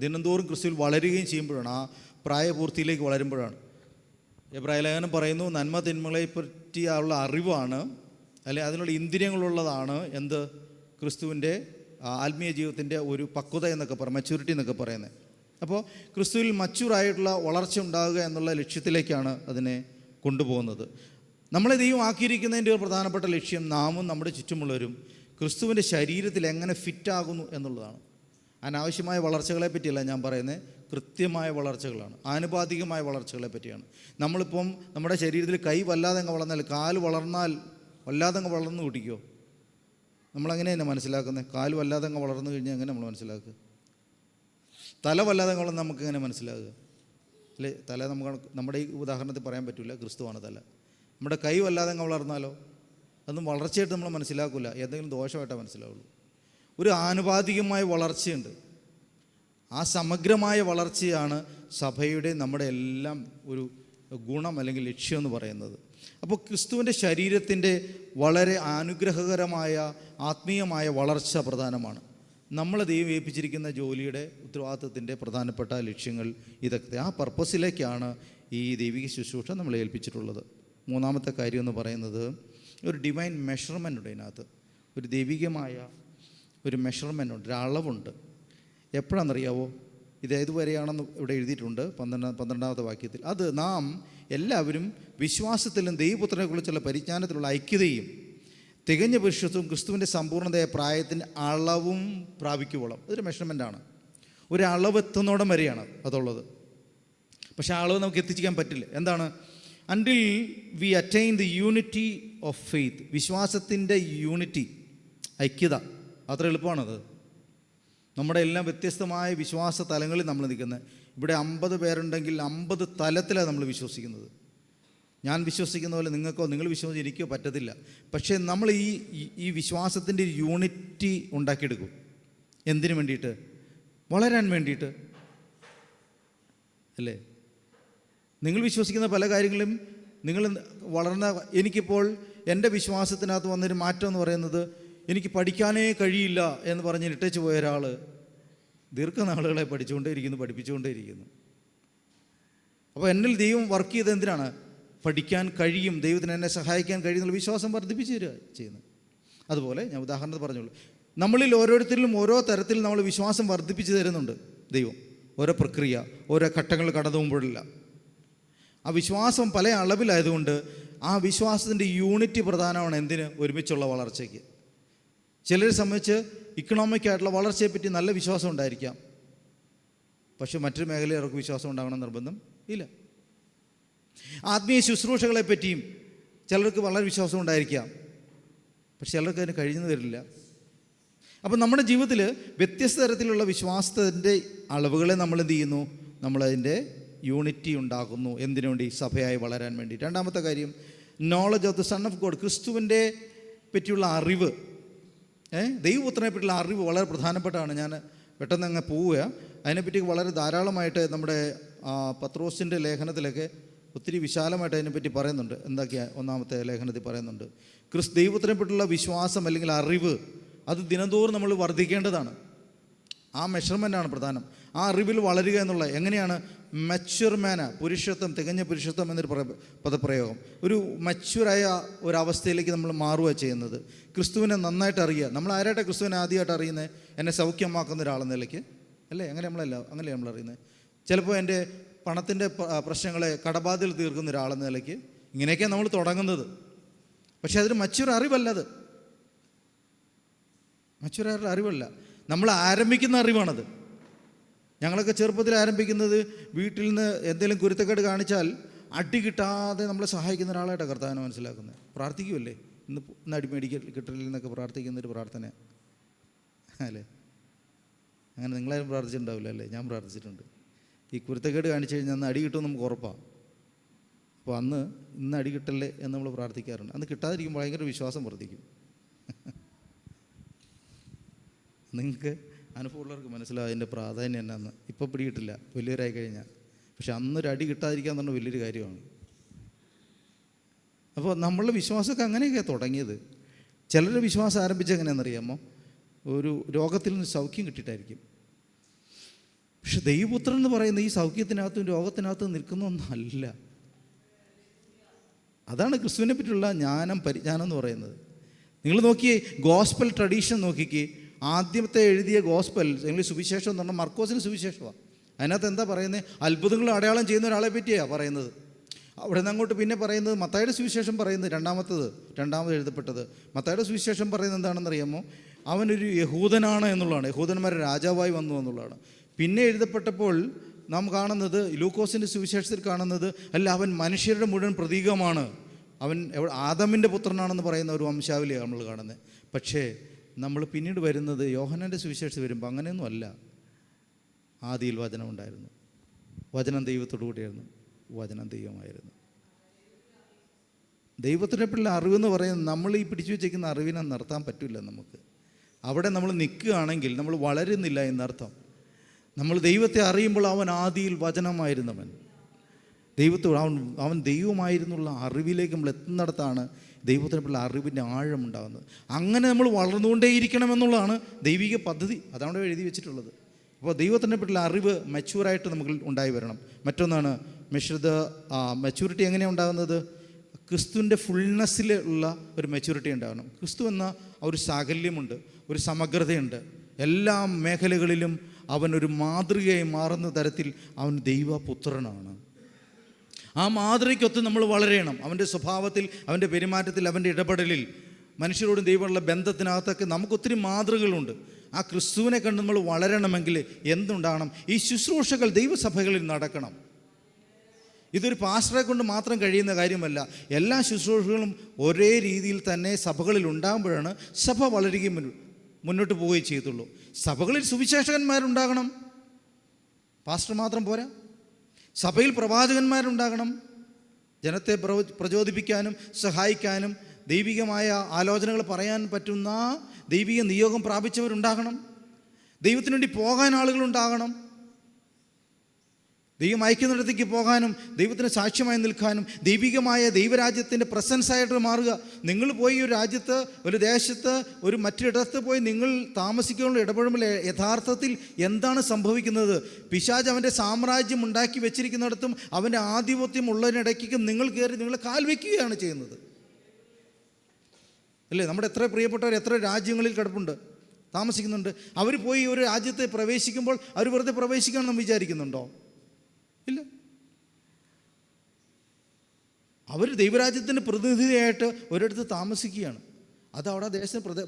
ദിനംതോറും ക്രിസ്തുവിൽ വളരുകയും ചെയ്യുമ്പോഴാണ്, ആ പ്രായപൂർത്തിയിലേക്ക് വളരുമ്പോഴാണ്. എബ്രായ ലേഖനം പറയുന്നു, നന്മ തിന്മകളെ പറ്റിയുള്ള അറിവാണ്, അല്ലെ അതിനുള്ള ഇന്ദ്രിയങ്ങളുള്ളതാണ് എന്ത്, ക്രിസ്തുവിൻ്റെ ആത്മീയ ജീവിതത്തിൻ്റെ ഒരു പക്വത എന്നൊക്കെ മെച്യൂരിറ്റി എന്നൊക്കെ പറയുന്നത്. അപ്പോൾ ക്രിസ്തുവിൽ മച്യൂറായിട്ടുള്ള വളർച്ച ഉണ്ടാകുക എന്നുള്ള ലക്ഷ്യത്തിലേക്കാണ് അതിനെ കൊണ്ടുപോകുന്നത്. നമ്മളെ ദൈവം ആക്കിയിരിക്കുന്നതിൻ്റെ ഒരു പ്രധാനപ്പെട്ട ലക്ഷ്യം നാമും നമ്മുടെ ചുറ്റുമുള്ളവരും ക്രിസ്തുവിൻ്റെ ശരീരത്തിൽ എങ്ങനെ ഫിറ്റാകുന്നു എന്നുള്ളതാണ്. അനാവശ്യമായ വളർച്ചകളെ പറ്റിയല്ല ഞാൻ പറയുന്നത്, കൃത്യമായ വളർച്ചകളാണ്, ആനുപാതികമായ വളർച്ചകളെ പറ്റിയാണ്. നമ്മളിപ്പം നമ്മുടെ ശരീരത്തിൽ കൈ വല്ലാതെ അങ്ങ് വളർന്നാൽ, കാല് വളർന്നാൽ വല്ലാതെ അങ്ങ് വളർന്നു കൂട്ടിക്കോ? നമ്മളങ്ങനെ തന്നെ മനസ്സിലാക്കുന്നത്. കാല് വല്ലാതെ അങ്ങ് വളർന്നു കഴിഞ്ഞാൽ എങ്ങനെ നമ്മൾ മനസ്സിലാക്കുക? തല വല്ലാതെ അങ്ങ് വളർന്ന് നമുക്ക് എങ്ങനെ മനസ്സിലാകുക? അല്ലേ, തല നമ്മുടെ ഈ ഉദാഹരണത്തിൽ പറയാൻ പറ്റില്ല, ക്രിസ്തുവാണ് തല. നമ്മുടെ കൈ വല്ലാതെ അങ്ങ് വളർന്നാലോ? അതൊന്നും വളർച്ചയായിട്ട് നമ്മൾ മനസ്സിലാക്കില്ല, ഏതെങ്കിലും ദോഷമായിട്ടാണ് മനസ്സിലാവുള്ളൂ. ഒരു ആനുപാതികമായ വളർച്ചയുണ്ട്. ആ സമഗ്രമായ വളർച്ചയാണ് സഭയുടെ നമ്മുടെ എല്ലാം ഒരു ഗുണം അല്ലെങ്കിൽ ലക്ഷ്യം എന്ന് പറയുന്നത്. അപ്പോൾ ക്രിസ്തുവിൻ്റെ ശരീരത്തിൻ്റെ വളരെ അനുഗ്രഹകരമായ ആത്മീയമായ വളർച്ച പ്രധാനമാണ്. നമ്മളെ ദൈവം ഏൽപ്പിച്ചിരിക്കുന്ന ജോലിയുടെ ഉത്തരവാദിത്വത്തിൻ്റെ പ്രധാനപ്പെട്ട ലക്ഷ്യങ്ങൾ ഇതൊക്കെ, ആ പർപ്പസിലേക്കാണ് ഈ ദൈവിക ശുശ്രൂഷ നമ്മളെ ഏൽപ്പിച്ചിട്ടുള്ളത്. മൂന്നാമത്തെ കാര്യം എന്ന് പറയുന്നത് ഒരു ഡിവൈൻ മെഷർമെൻ്റ് ഉണ്ട്. ഇതിനകത്ത് ഒരു ദൈവികമായ ഒരു മെഷർമെൻ്റ് ഉണ്ട്, ഒരു അളവുണ്ട്. എപ്പോഴാണെന്നറിയാവോ? ഇത് ഏതുവരെയാണെന്ന് ഇവിടെ എഴുതിയിട്ടുണ്ട് 12ാമത്തെ വാക്യത്തിൽ. അത് നാം എല്ലാവരും വിശ്വാസത്തിലും ദൈവപുത്രനെക്കുറിച്ചുള്ള പരിജ്ഞാനത്തിലുള്ള ഐക്യതയും തികഞ്ഞ പുരുഷത്വവും ക്രിസ്തുവിൻ്റെ സമ്പൂർണ്ണതയായ പ്രായത്തിൻ്റെ അളവും പ്രാപിക്കുവോളം. അതൊരു മെഷർമെൻ്റാണ്. ഒരു അളവ് എത്തുന്നോടം വരെയാണ് അതുള്ളത്. പക്ഷേ ആ അളവ് നമുക്ക് എത്തിക്കാൻ പറ്റില്ല. എന്താണ്? Until V attain the unity of faith, വിശ്വാസത്തിൻ്റെ യൂണിറ്റി, ഐക്യത. അത്ര എളുപ്പമാണത്. നമ്മുടെ എല്ലാം വ്യത്യസ്തമായ വിശ്വാസ തലങ്ങളിൽ നമ്മൾ നിൽക്കുന്നത്. ഇവിടെ 50 പേരുണ്ടെങ്കിൽ 50 തലത്തിലാണ് നമ്മൾ വിശ്വസിക്കുന്നത്. ഞാൻ വിശ്വസിക്കുന്ന പോലെ നിങ്ങൾ വിശ്വസിച്ച് എനിക്കോ പറ്റത്തില്ല. പക്ഷേ നമ്മൾ ഈ വിശ്വാസത്തിൻ്റെ യൂണിറ്റി ഉണ്ടാക്കിയെടുക്കും. എന്തിനു വേണ്ടിയിട്ട്? വളരാൻ വേണ്ടിയിട്ട്, അല്ലേ? നിങ്ങൾ വിശ്വസിക്കുന്ന പല കാര്യങ്ങളും നിങ്ങൾ എനിക്കിപ്പോൾ എൻ്റെ വിശ്വാസത്തിനകത്ത് വന്നൊരു മാറ്റം എന്ന് പറയുന്നത്, എനിക്ക് പഠിക്കാനേ കഴിയില്ല എന്ന് പറഞ്ഞ് ഇട്ടേച്ച് പോയ ഒരാൾ ദീർഘനാളുകളെ പഠിപ്പിച്ചുകൊണ്ടേയിരിക്കുന്നു. അപ്പോൾ എന്നിൽ ദൈവം വർക്ക് ചെയ്ത് എന്തിനാണ്? പഠിക്കാൻ കഴിയും, ദൈവത്തിന് എന്നെ സഹായിക്കാൻ കഴിയുന്നുള്ള വിശ്വാസം വർദ്ധിപ്പിച്ച് തരിക ചെയ്യുന്നത്. അതുപോലെ ഞാൻ ഉദാഹരണത്തിന് പറഞ്ഞോളൂ, നമ്മളിൽ ഓരോരുത്തരിലും ഓരോ തരത്തിൽ നമ്മൾ വിശ്വാസം വർദ്ധിപ്പിച്ച് തരുന്നുണ്ട് ദൈവം. ഓരോ പ്രക്രിയ, ഓരോ ഘട്ടങ്ങൾ കടന്നു പോകുമ്പോഴെല്ലാം ആ വിശ്വാസം പല അളവിലായതുകൊണ്ട് ആ വിശ്വാസത്തിൻ്റെ യൂണിറ്റി പ്രധാനമാണ് എന്തിന്? ഒരുമിച്ചുള്ള വളർച്ചയ്ക്ക്. ചിലരെ സംബന്ധിച്ച് ഇക്കണോമിക്കായിട്ടുള്ള വളർച്ചയെപ്പറ്റി നല്ല വിശ്വാസം ഉണ്ടായിരിക്കാം, പക്ഷെ മറ്റൊരു മേഖലയിൽ അവർക്ക് വിശ്വാസം ഉണ്ടാകണം നിർബന്ധം ഇല്ല. ആത്മീയ ശുശ്രൂഷകളെ പറ്റിയും ചിലർക്ക് വളരെ വിശ്വാസം ഉണ്ടായിരിക്കാം, പക്ഷെ ചിലർക്ക് അതിന് കഴിഞ്ഞു തരില്ല. അപ്പം നമ്മുടെ ജീവിതത്തിൽ വ്യത്യസ്ത തരത്തിലുള്ള വിശ്വാസത്തിൻ്റെ അളവുകളെ നമ്മൾ എന്ത് ചെയ്യുന്നു? നമ്മളതിൻ്റെ യൂണിറ്റി ഉണ്ടാക്കുന്നു. എന്തിനു വേണ്ടി? സഭയായി വളരാൻ വേണ്ടി. രണ്ടാമത്തെ കാര്യം, knowledge of the son of God, ക്രിസ്തുവിൻ്റെ പറ്റിയുള്ള അറിവ്. ദൈവപുത്രനെ പറ്റിയുള്ള അറിവ് വളരെ പ്രധാനപ്പെട്ടതാണ്. ഞാൻ പെട്ടെന്ന് അങ്ങ് പോവുക. അതിനെപ്പറ്റി വളരെ ധാരാളമായിട്ട് നമ്മുടെ പത്രോസിൻ്റെ ലേഖനത്തിലൊക്കെ ഒത്തിരി വിശാലമായിട്ട് അതിനെപ്പറ്റി പറയുന്നുണ്ട്. എന്തൊക്കെയാണ് ഒന്നാമത്തെ ലേഖനത്തിൽ പറയുന്നുണ്ട്? ദൈവപുത്രനെ പറ്റിയുള്ള വിശ്വാസം അല്ലെങ്കിൽ അറിവ് അത് ദിനംതോറും നമ്മൾ വർദ്ധിക്കേണ്ടതാണ്. ആ മെഷർമെൻ്റാണ് പ്രധാനം. ആ അറിവിൽ വളരുക എന്നുള്ള എങ്ങനെയാണ്? മച്വർ മാന, പുരുഷത്വം, തികഞ്ഞ പുരുഷത്വം എന്നൊരു പദപ്രയോഗം. ഒരു മച്വറായ ഒരവസ്ഥയിലേക്ക് നമ്മൾ മാറുക ചെയ്യുന്നത്. ക്രിസ്തുവിനെ നന്നായിട്ട് അറിയുക. നമ്മൾ ആരായിട്ട് ക്രിസ്തുവിനെ ആദ്യമായിട്ട് അറിയുന്നത്? എന്നെ സൗഖ്യമാക്കുന്ന ഒരാളെന്ന നിലയ്ക്ക് അല്ലേ? അങ്ങനെയല്ല നമ്മൾ അറിയുന്നത്. ചിലപ്പോൾ എൻ്റെ പണത്തിൻ്റെ പ്രശ്നങ്ങളെ കടബാധ്യത തീർക്കുന്ന ഒരാളെന്ന നിലയ്ക്ക് ഇങ്ങനെയൊക്കെയാണ് നമ്മൾ തുടങ്ങുന്നത്. പക്ഷേ അതൊരു മച്വർ അറിവല്ല. അത് മച്വറായിട്ടുള്ള അറിവല്ല, നമ്മൾ ആരംഭിക്കുന്ന അറിവാണത്. ഞങ്ങളൊക്കെ ചെറുപ്പത്തിൽ ആരംഭിക്കുന്നത് വീട്ടിൽ നിന്ന് എന്തെങ്കിലും കുരുത്തക്കേട് കാണിച്ചാൽ അടി കിട്ടാതെ നമ്മളെ സഹായിക്കുന്ന ഒരാളായിട്ടാണ് കർത്താവിനെ മനസ്സിലാക്കുന്നത്. പ്രാർത്ഥിക്കുമല്ലേ? ഇന്ന് അടി കിട്ടലിൽ നിന്നൊക്കെ പ്രാർത്ഥിക്കുന്നൊരു പ്രാർത്ഥന അല്ലേ? അങ്ങനെ നിങ്ങളാരും പ്രാർത്ഥിച്ചിട്ടുണ്ടാവില്ല അല്ലേ? ഞാൻ പ്രാർത്ഥിച്ചിട്ടുണ്ട്. ഈ കുരുത്തക്കേട് കാണിച്ചു കഴിഞ്ഞാൽ അന്ന് അടി കിട്ടുമെന്ന് നമുക്ക് ഉറപ്പാണ്. അപ്പോൾ ഇന്ന് അടി കിട്ടല്ലേ എന്ന് നമ്മൾ പ്രാർത്ഥിക്കാറുണ്ട്. അന്ന് കിട്ടാതിരിക്കുമ്പോൾ ഭയങ്കര വിശ്വാസം വർദ്ധിക്കും. നിങ്ങൾക്ക് അനുഭവമുള്ളവർക്ക് മനസ്സിലാവും അതിൻ്റെ പ്രാധാന്യം എന്നാന്ന്. ഇപ്പോൾ പിടികിട്ടില്ല വലിയവരായി കഴിഞ്ഞാൽ, പക്ഷെ അന്നൊരു അടി കിട്ടാതിരിക്കുക എന്ന് പറഞ്ഞാൽ വലിയൊരു കാര്യമാണ്. അപ്പോൾ നമ്മളുടെ വിശ്വാസമൊക്കെ അങ്ങനെയൊക്കെ തുടങ്ങിയത്. ചിലരുടെ വിശ്വാസം ആരംഭിച്ചത് എങ്ങനെയാണെന്നറിയാമോ? ഒരു രോഗത്തിൽ നിന്ന് സൗഖ്യം കിട്ടിയിട്ടായിരിക്കും. പക്ഷെ ദൈവപുത്രൻ എന്ന് പറയുന്ന ഈ സൗഖ്യത്തിനകത്തും രോഗത്തിനകത്തും നിൽക്കുന്ന ഒന്നല്ല. അതാണ് ക്രിസ്തുവിനെ പറ്റിയുള്ള പരിജ്ഞാനം എന്ന് പറയുന്നത്. നിങ്ങൾ നോക്കിയേ, ഗോസ്പൽ ട്രഡീഷൻ നോക്കിക്കേ. ആദ്യത്തെ എഴുതിയ ഗോസ്പൽ അല്ലെങ്കിൽ സുവിശേഷം എന്ന് പറഞ്ഞാൽ മർക്കോസിന് സുവിശേഷമാണ്. അതിനകത്ത് എന്താ പറയുന്നത്? അത്ഭുതങ്ങൾ അടയാളം ചെയ്യുന്ന ഒരാളെ പറ്റിയാണ് പറയുന്നത്. അവിടെ നിന്ന് അങ്ങോട്ട് പിന്നെ പറയുന്നത് മത്തായിയുടെ സുവിശേഷം പറയുന്നത് രണ്ടാമത് എഴുതപ്പെട്ടത് മത്തായിയുടെ സുവിശേഷം പറയുന്നത് എന്താണെന്നറിയാമോ? അവനൊരു യഹൂദനാണ് എന്നുള്ളതാണ്. യഹൂദന്മാരുടെ രാജാവായി വന്നു എന്നുള്ളതാണ്. പിന്നെ എഴുതപ്പെട്ടപ്പോൾ നാം കാണുന്നത്, ലൂക്കോസിൻ്റെ സുവിശേഷത്തിൽ കാണുന്നത്, അല്ല അവൻ മനുഷ്യരുടെ മുഴുവൻ പ്രതീകമാണ്, അവൻ ആദമിൻ്റെ പുത്രനാണെന്ന് പറയുന്ന ഒരു വംശാവലിയാണ് നമ്മൾ കാണുന്നത്. പക്ഷേ നമ്മൾ പിന്നീട് വരുന്നത് യോഹന്നാൻ്റെ സുവിശേഷം വരുമ്പോൾ അങ്ങനെയൊന്നും അല്ല. ആദിയിൽ വചനം ഉണ്ടായിരുന്നു, വചനം ദൈവത്തോടു കൂടിയായിരുന്നു, വചനം ദൈവമായിരുന്നു. ദൈവത്തിനെപ്പറ്റിയുള്ള അറിവെന്ന് പറയുന്നത് നമ്മൾ ഈ പിടിച്ചു വെച്ചിരിക്കുന്ന അറിവിനെ നിർത്താൻ പറ്റില്ല നമുക്ക്. അവിടെ നമ്മൾ നിൽക്കുകയാണെങ്കിൽ നമ്മൾ വളരുന്നില്ല എന്നർത്ഥം. നമ്മൾ ദൈവത്തെ അറിയുമ്പോൾ അവൻ ആദിയിൽ വചനമായിരുന്നവൻ, ദൈവത്തോട് അവൻ ദൈവമായിരുന്നുള്ള അറിവിലേക്ക് നമ്മൾ എത്തുന്നിടത്താണ് ദൈവത്തിനെപ്പറ്റിയുള്ള അറിവിൻ്റെ ആഴമുണ്ടാകുന്നത്. അങ്ങനെ നമ്മൾ വളർന്നുകൊണ്ടേയിരിക്കണമെന്നുള്ളതാണ് ദൈവിക പദ്ധതി. അതാണ് എഴുതി വെച്ചിട്ടുള്ളത്. അപ്പോൾ ദൈവത്തിനെപ്പറ്റിയുള്ള അറിവ് മെച്യൂറായിട്ട് നമുക്ക് ഉണ്ടായി വരണം. മറ്റൊന്നാണ് മെച്യൂരിറ്റി എങ്ങനെയാണ് ഉണ്ടാകുന്നത്? ക്രിസ്തുവിൻ്റെ ഫുൾനെസ്സിലുള്ള ഒരു മെച്യൂരിറ്റി ഉണ്ടാകണം. ക്രിസ്തു എന്ന ഒരു സാകല്യമുണ്ട്, ഒരു സമഗ്രതയുണ്ട്. എല്ലാ മേഖലകളിലും അവനൊരു മാതൃകയായി മാറുന്ന തരത്തിൽ അവൻ ദൈവപുത്രനാണ്. ആ മാതൃകയ്ക്കൊത്ത് നമ്മൾ വളരണം. അവൻ്റെ സ്വഭാവത്തിൽ, അവൻ്റെ പെരുമാറ്റത്തിൽ, അവൻ്റെ ഇടപെടലിൽ, മനുഷ്യരോടും ദൈവമുള്ള ബന്ധത്തിനകത്തൊക്കെ നമുക്കൊത്തിരി മാതൃകകളുണ്ട്. ആ ക്രിസ്തുവിനെ കണ്ട് നമ്മൾ വളരണമെങ്കിൽ എന്തുണ്ടാകണം? ഈ ശുശ്രൂഷകൾ ദൈവസഭകളിൽ നടക്കണം. ഇതൊരു പാസ്റ്ററെ കൊണ്ട് മാത്രം കഴിയുന്ന കാര്യമല്ല. എല്ലാ ശുശ്രൂഷകളും ഒരേ രീതിയിൽ തന്നെ സഭകളിൽ ഉണ്ടാകുമ്പോഴാണ് സഭ വളരുകയും മുന്നോട്ട് പോവുകയും ചെയ്യത്തുള്ളൂ. സഭകളിൽ സുവിശേഷകന്മാരുണ്ടാകണം, പാസ്റ്റർ മാത്രം പോരാ. സഭയിൽ പ്രവാചകന്മാരുണ്ടാകണം, ജനത്തെ പ്രചോദിപ്പിക്കാനും സഹായിക്കാനും ദൈവികമായ ആലോചനകൾ പറയാൻ പറ്റുന്ന ദൈവിക നിയോഗം പ്രാപിച്ചവരുണ്ടാകണം. ദൈവത്തിനു വേണ്ടി പോകാൻ ആളുകളുണ്ടാകണം. ദൈവം അയക്കുന്നിടത്തേക്ക് പോകാനും ദൈവത്തിന് സാക്ഷ്യമായി നിൽക്കാനും ദൈവികമായ ദൈവരാജ്യത്തിൻ്റെ പ്രസൻസായിട്ട് മാറുക. നിങ്ങൾ പോയി ഒരു രാജ്യത്ത്, ഒരു ദേശത്ത്, ഒരു മറ്റിടത്ത് പോയി നിങ്ങൾ താമസിക്കാനുള്ള ഇടപെടുമ്പോൾ യഥാർത്ഥത്തിൽ എന്താണ് സംഭവിക്കുന്നത്? പിശാച് അവൻ്റെ സാമ്രാജ്യം ഉണ്ടാക്കി വെച്ചിരിക്കുന്നിടത്തും അവൻ്റെ ആധിപത്യം ഉള്ളതിനിടയ്ക്കും നിങ്ങൾ കയറി നിങ്ങളെ കാൽ വയ്ക്കുകയാണ് ചെയ്യുന്നത്. അല്ലേ? നമ്മുടെ എത്ര പ്രിയപ്പെട്ടവർ എത്ര രാജ്യങ്ങളിൽ കിടപ്പുണ്ട്, താമസിക്കുന്നുണ്ട്. അവർ പോയി ഒരു രാജ്യത്തെ പ്രവേശിക്കുമ്പോൾ അവർ വെറുതെ പ്രവേശിക്കാമെന്ന് നാം വിചാരിക്കുന്നുണ്ടോ? ഇല്ല. അവർ ദൈവരാജ്യത്തിൻ്റെ പ്രതിനിധിയായിട്ട് ഒരിടത്ത് താമസിക്കുകയാണ്. അത് അവിടെ ദേശത്തിന്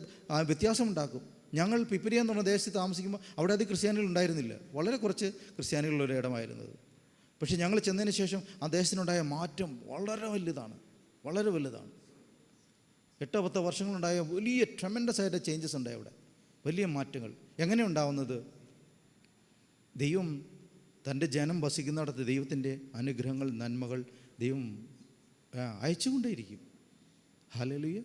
വ്യത്യാസമുണ്ടാക്കും. ഞങ്ങൾ പിപ്പിരിയ എന്ന് പറഞ്ഞ ദേശത്ത് താമസിക്കുമ്പോൾ അവിടെ അത് ക്രിസ്ത്യാനികൾ ഉണ്ടായിരുന്നില്ല, വളരെ കുറച്ച് ക്രിസ്ത്യാനികളുള്ള ഇടമായിരുന്നത്. പക്ഷേ ഞങ്ങൾ ചെന്നതിന് ശേഷം ആ ദേശത്തിനുണ്ടായ മാറ്റം വളരെ വലുതാണ്, വളരെ വലുതാണ്. 8-10 വർഷങ്ങളുണ്ടായ വലിയ ട്രെമൻഡസ് ആയിട്ട് ചേഞ്ചസ് ഉണ്ടായി അവിടെ, വലിയ മാറ്റങ്ങൾ. എങ്ങനെ ഉണ്ടാവുന്നത്? ദൈവം തൻ്റെ ജനം വസിക്കുന്നിടത്ത് ദൈവത്തിൻ്റെ അനുഗ്രഹങ്ങൾ, നന്മകൾ ദൈവം അയച്ചുകൊണ്ടേയിരിക്കും. ഹല്ലേലൂയ.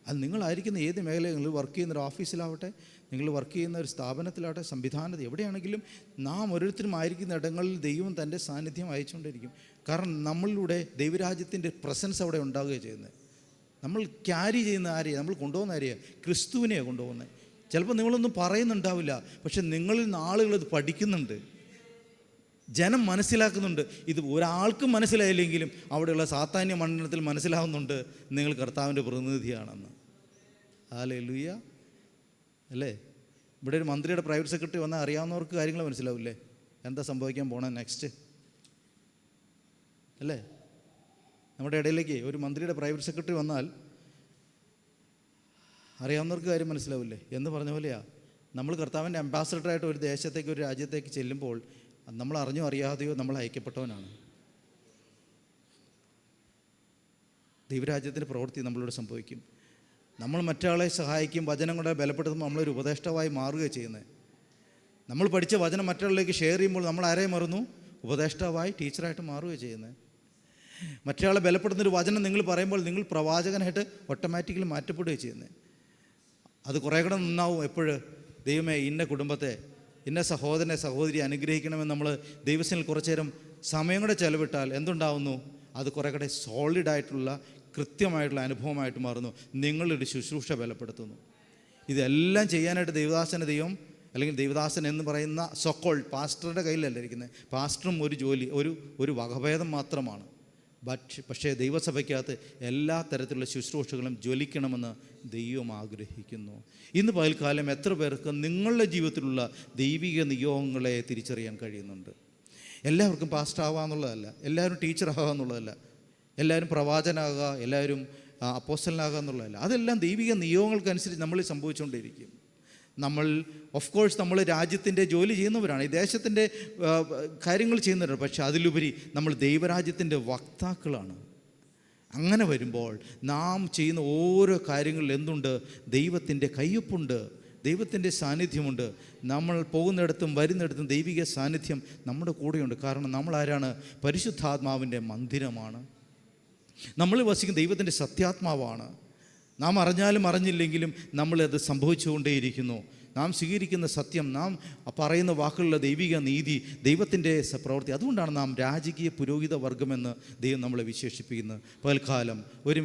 അത് നിങ്ങളായിരിക്കുന്ന ഏത് മേഖലയിൽ, നിങ്ങൾ വർക്ക് ചെയ്യുന്ന ഒരു ഓഫീസിലാവട്ടെ, നിങ്ങൾ വർക്ക് ചെയ്യുന്ന ഒരു സ്ഥാപനത്തിലാവട്ടെ, സംവിധാനത്തിൽ എവിടെയാണെങ്കിലും നാം ഓരോരുത്തരും ആയിരിക്കുന്ന ഇടങ്ങളിൽ ദൈവം തൻ്റെ സാന്നിധ്യം അയച്ചുകൊണ്ടിരിക്കും. കാരണം നമ്മളിലൂടെ ദൈവരാജ്യത്തിൻ്റെ പ്രസൻസ് അവിടെ ഉണ്ടാവുകയാണ് ചെയ്യുന്നത്. നമ്മൾ ക്യാരി ചെയ്യുന്ന ആരെയാണ്? നമ്മൾ കൊണ്ടുപോകുന്ന ആരെയാണ്? ക്രിസ്തുവിനെയാണ് കൊണ്ടുപോകുന്നത്. ചിലപ്പോൾ നിങ്ങളൊന്നും പറയുന്നുണ്ടാവില്ല, പക്ഷെ നിങ്ങളിൽ നിന്ന് ആളുകൾ ഇത് പഠിക്കുന്നുണ്ട്, ജനം മനസ്സിലാക്കുന്നുണ്ട്. ഇത് ഒരാൾക്കും മനസ്സിലായില്ലെങ്കിലും അവിടെയുള്ള സാത്താന്യ മണ്ഡലത്തിൽ മനസ്സിലാവുന്നുണ്ട് നിങ്ങൾ കർത്താവിൻ്റെ പ്രതിനിധിയാണെന്ന്. ഹല്ലേലൂയ. അല്ലേ? ഇവിടെ ഒരു മന്ത്രിയുടെ പ്രൈവറ്റ് സെക്രട്ടറി വന്നാൽ അറിയാവുന്നവർക്ക് കാര്യങ്ങൾ മനസ്സിലാവില്ലേ, എന്താ സംഭവിക്കാൻ പോണേ നെക്സ്റ്റ്. അല്ലേ? നമ്മുടെ ഇടയിലേക്ക് ഒരു മന്ത്രിയുടെ പ്രൈവറ്റ് സെക്രട്ടറി വന്നാൽ അറിയാവുന്നവർക്ക് കാര്യം മനസ്സിലാവില്ലേ എന്ന് പറഞ്ഞ പോലെയാ നമ്മൾ കർത്താവിൻ്റെ അംബാസഡറായിട്ട് ഒരു ദേശത്തേക്ക്, ഒരു രാജ്യത്തേക്ക് ചെല്ലുമ്പോൾ നമ്മൾ അറിഞ്ഞോ അറിയാതെയോ നമ്മൾ അയക്കപ്പെട്ടവനാണ്. ദൈവരാജ്യത്തിൻ്റെ പ്രവൃത്തി നമ്മളിവിടെ സംഭവിക്കും. നമ്മൾ മറ്റൊരാളെ സഹായിക്കും, വചനം കൊണ്ട് ബലപ്പെടുത്തുമ്പോൾ നമ്മളൊരു ഉപദേഷ്ടാവായി മാറുകയാണ് ചെയ്യുന്നത്. നമ്മൾ പഠിച്ച വചനം മറ്റൊരാളിലേക്ക് ഷെയർ ചെയ്യുമ്പോൾ നമ്മൾ ആരെയും മറന്നു? ഉപദേഷ്ടാവായി, ടീച്ചറായിട്ട് മാറുകയാണ് ചെയ്യുന്നത്. മറ്റൊരാളെ ബലപ്പെടുത്തുന്നൊരു വചനം നിങ്ങൾ പറയുമ്പോൾ നിങ്ങൾ പ്രവാചകനായിട്ട് ഓട്ടോമാറ്റിക്കലി മാറ്റപ്പെടുകയാണ് ചെയ്യുന്നത്. അത് കുറേ കൂടെ നന്നാവും. എപ്പോഴും ദൈവമേ ഇന്ന കുടുംബത്തെ, ഇന്ന സഹോദരനെ സഹോദരി അനുഗ്രഹിക്കണമെന്ന് നമ്മൾ ദൈവത്തിൽ കുറച്ചു നേരം സമയം കൂടെ ചെലവിട്ടാൽ എന്തുണ്ടാവുന്നു? അത് കുറേ കൂടെ സോളിഡായിട്ടുള്ള കൃത്യമായിട്ടുള്ള അനുഭവമായിട്ട് മാറുന്നു. നിങ്ങളൊരു ശുശ്രൂഷ ബലപ്പെടുത്തുന്നു. ഇതെല്ലാം ചെയ്യാനായിട്ട് ദൈവം അല്ലെങ്കിൽ ദൈവദാസൻ എന്ന് പറയുന്ന സോക്കോൾഡ് പാസ്റ്ററുടെ കയ്യിലല്ല ഇരിക്കുന്നത്. പാസ്റ്ററും ഒരു ജോലി, ഒരു വകഭേദം മാത്രമാണ്. പക്ഷേ ദൈവസഭയ്ക്കകത്ത് എല്ലാ തരത്തിലുള്ള ശുശ്രൂഷകളും ജ്വലിക്കണമെന്ന് ദൈവം ആഗ്രഹിക്കുന്നു. ഇന്ന് പകൽക്കാലം എത്ര പേർക്ക് നിങ്ങളുടെ ജീവിതത്തിലുള്ള ദൈവിക നിയോഗങ്ങളെ തിരിച്ചറിയാൻ കഴിയുന്നുണ്ട്? എല്ലാവർക്കും പാസ്റ്റർ ആവുക എന്നുള്ളതല്ല, എല്ലാവരും ടീച്ചർ ആവുക എന്നുള്ളതല്ല, എല്ലാവരും പ്രവാചനാകുക, എല്ലാവരും അപ്പോസ്റ്റലനാകുക എന്നുള്ളതല്ല. അതെല്ലാം ദൈവിക നിയോഗങ്ങൾക്കനുസരിച്ച് നമ്മൾ സംഭവിച്ചുകൊണ്ടിരിക്കും. നമ്മൾ ഓഫ് കോഴ്സ് നമ്മൾ രാജ്യത്തിൻ്റെ ജോലി ചെയ്യുന്നവരാണ്, ഈ ദേശത്തിൻ്റെ കാര്യങ്ങൾ ചെയ്യുന്നവരാണ്. പക്ഷെ അതിലുപരി നമ്മൾ ദൈവരാജ്യത്തിൻ്റെ വക്താക്കളാണ്. അങ്ങനെ വരുമ്പോൾ നാം ചെയ്യുന്ന ഓരോ കാര്യങ്ങളിൽ എന്തുണ്ട്? ദൈവത്തിൻ്റെ കയ്യൊപ്പുണ്ട്, ദൈവത്തിൻ്റെ സാന്നിധ്യമുണ്ട്. നമ്മൾ പോകുന്നിടത്തും വരുന്നിടത്തും ദൈവിക സാന്നിധ്യം നമ്മുടെ കൂടെയുണ്ട്. കാരണം നമ്മൾ ആരാണ്? പരിശുദ്ധാത്മാവിൻ്റെ മന്ദിരമാണ്. നമ്മൾ വസിക്കുന്ന ദൈവത്തിൻ്റെ സത്യാത്മാവാണ്. നാം അറിഞ്ഞാലും അറിഞ്ഞില്ലെങ്കിലും നമ്മളത് സംഭവിച്ചുകൊണ്ടേയിരിക്കുന്നു. നാം സ്വീകരിക്കുന്ന സത്യം, നാം പറയുന്ന വാക്കുകളുടെ ദൈവിക നീതി, ദൈവത്തിൻ്റെ പ്രവൃത്തി. അതുകൊണ്ടാണ് നാം രാജകീയ പുരോഹിത വർഗമെന്ന് ദൈവം നമ്മളെ വിശേഷിപ്പിക്കുന്നത്. പകൽക്കാലം ഒരു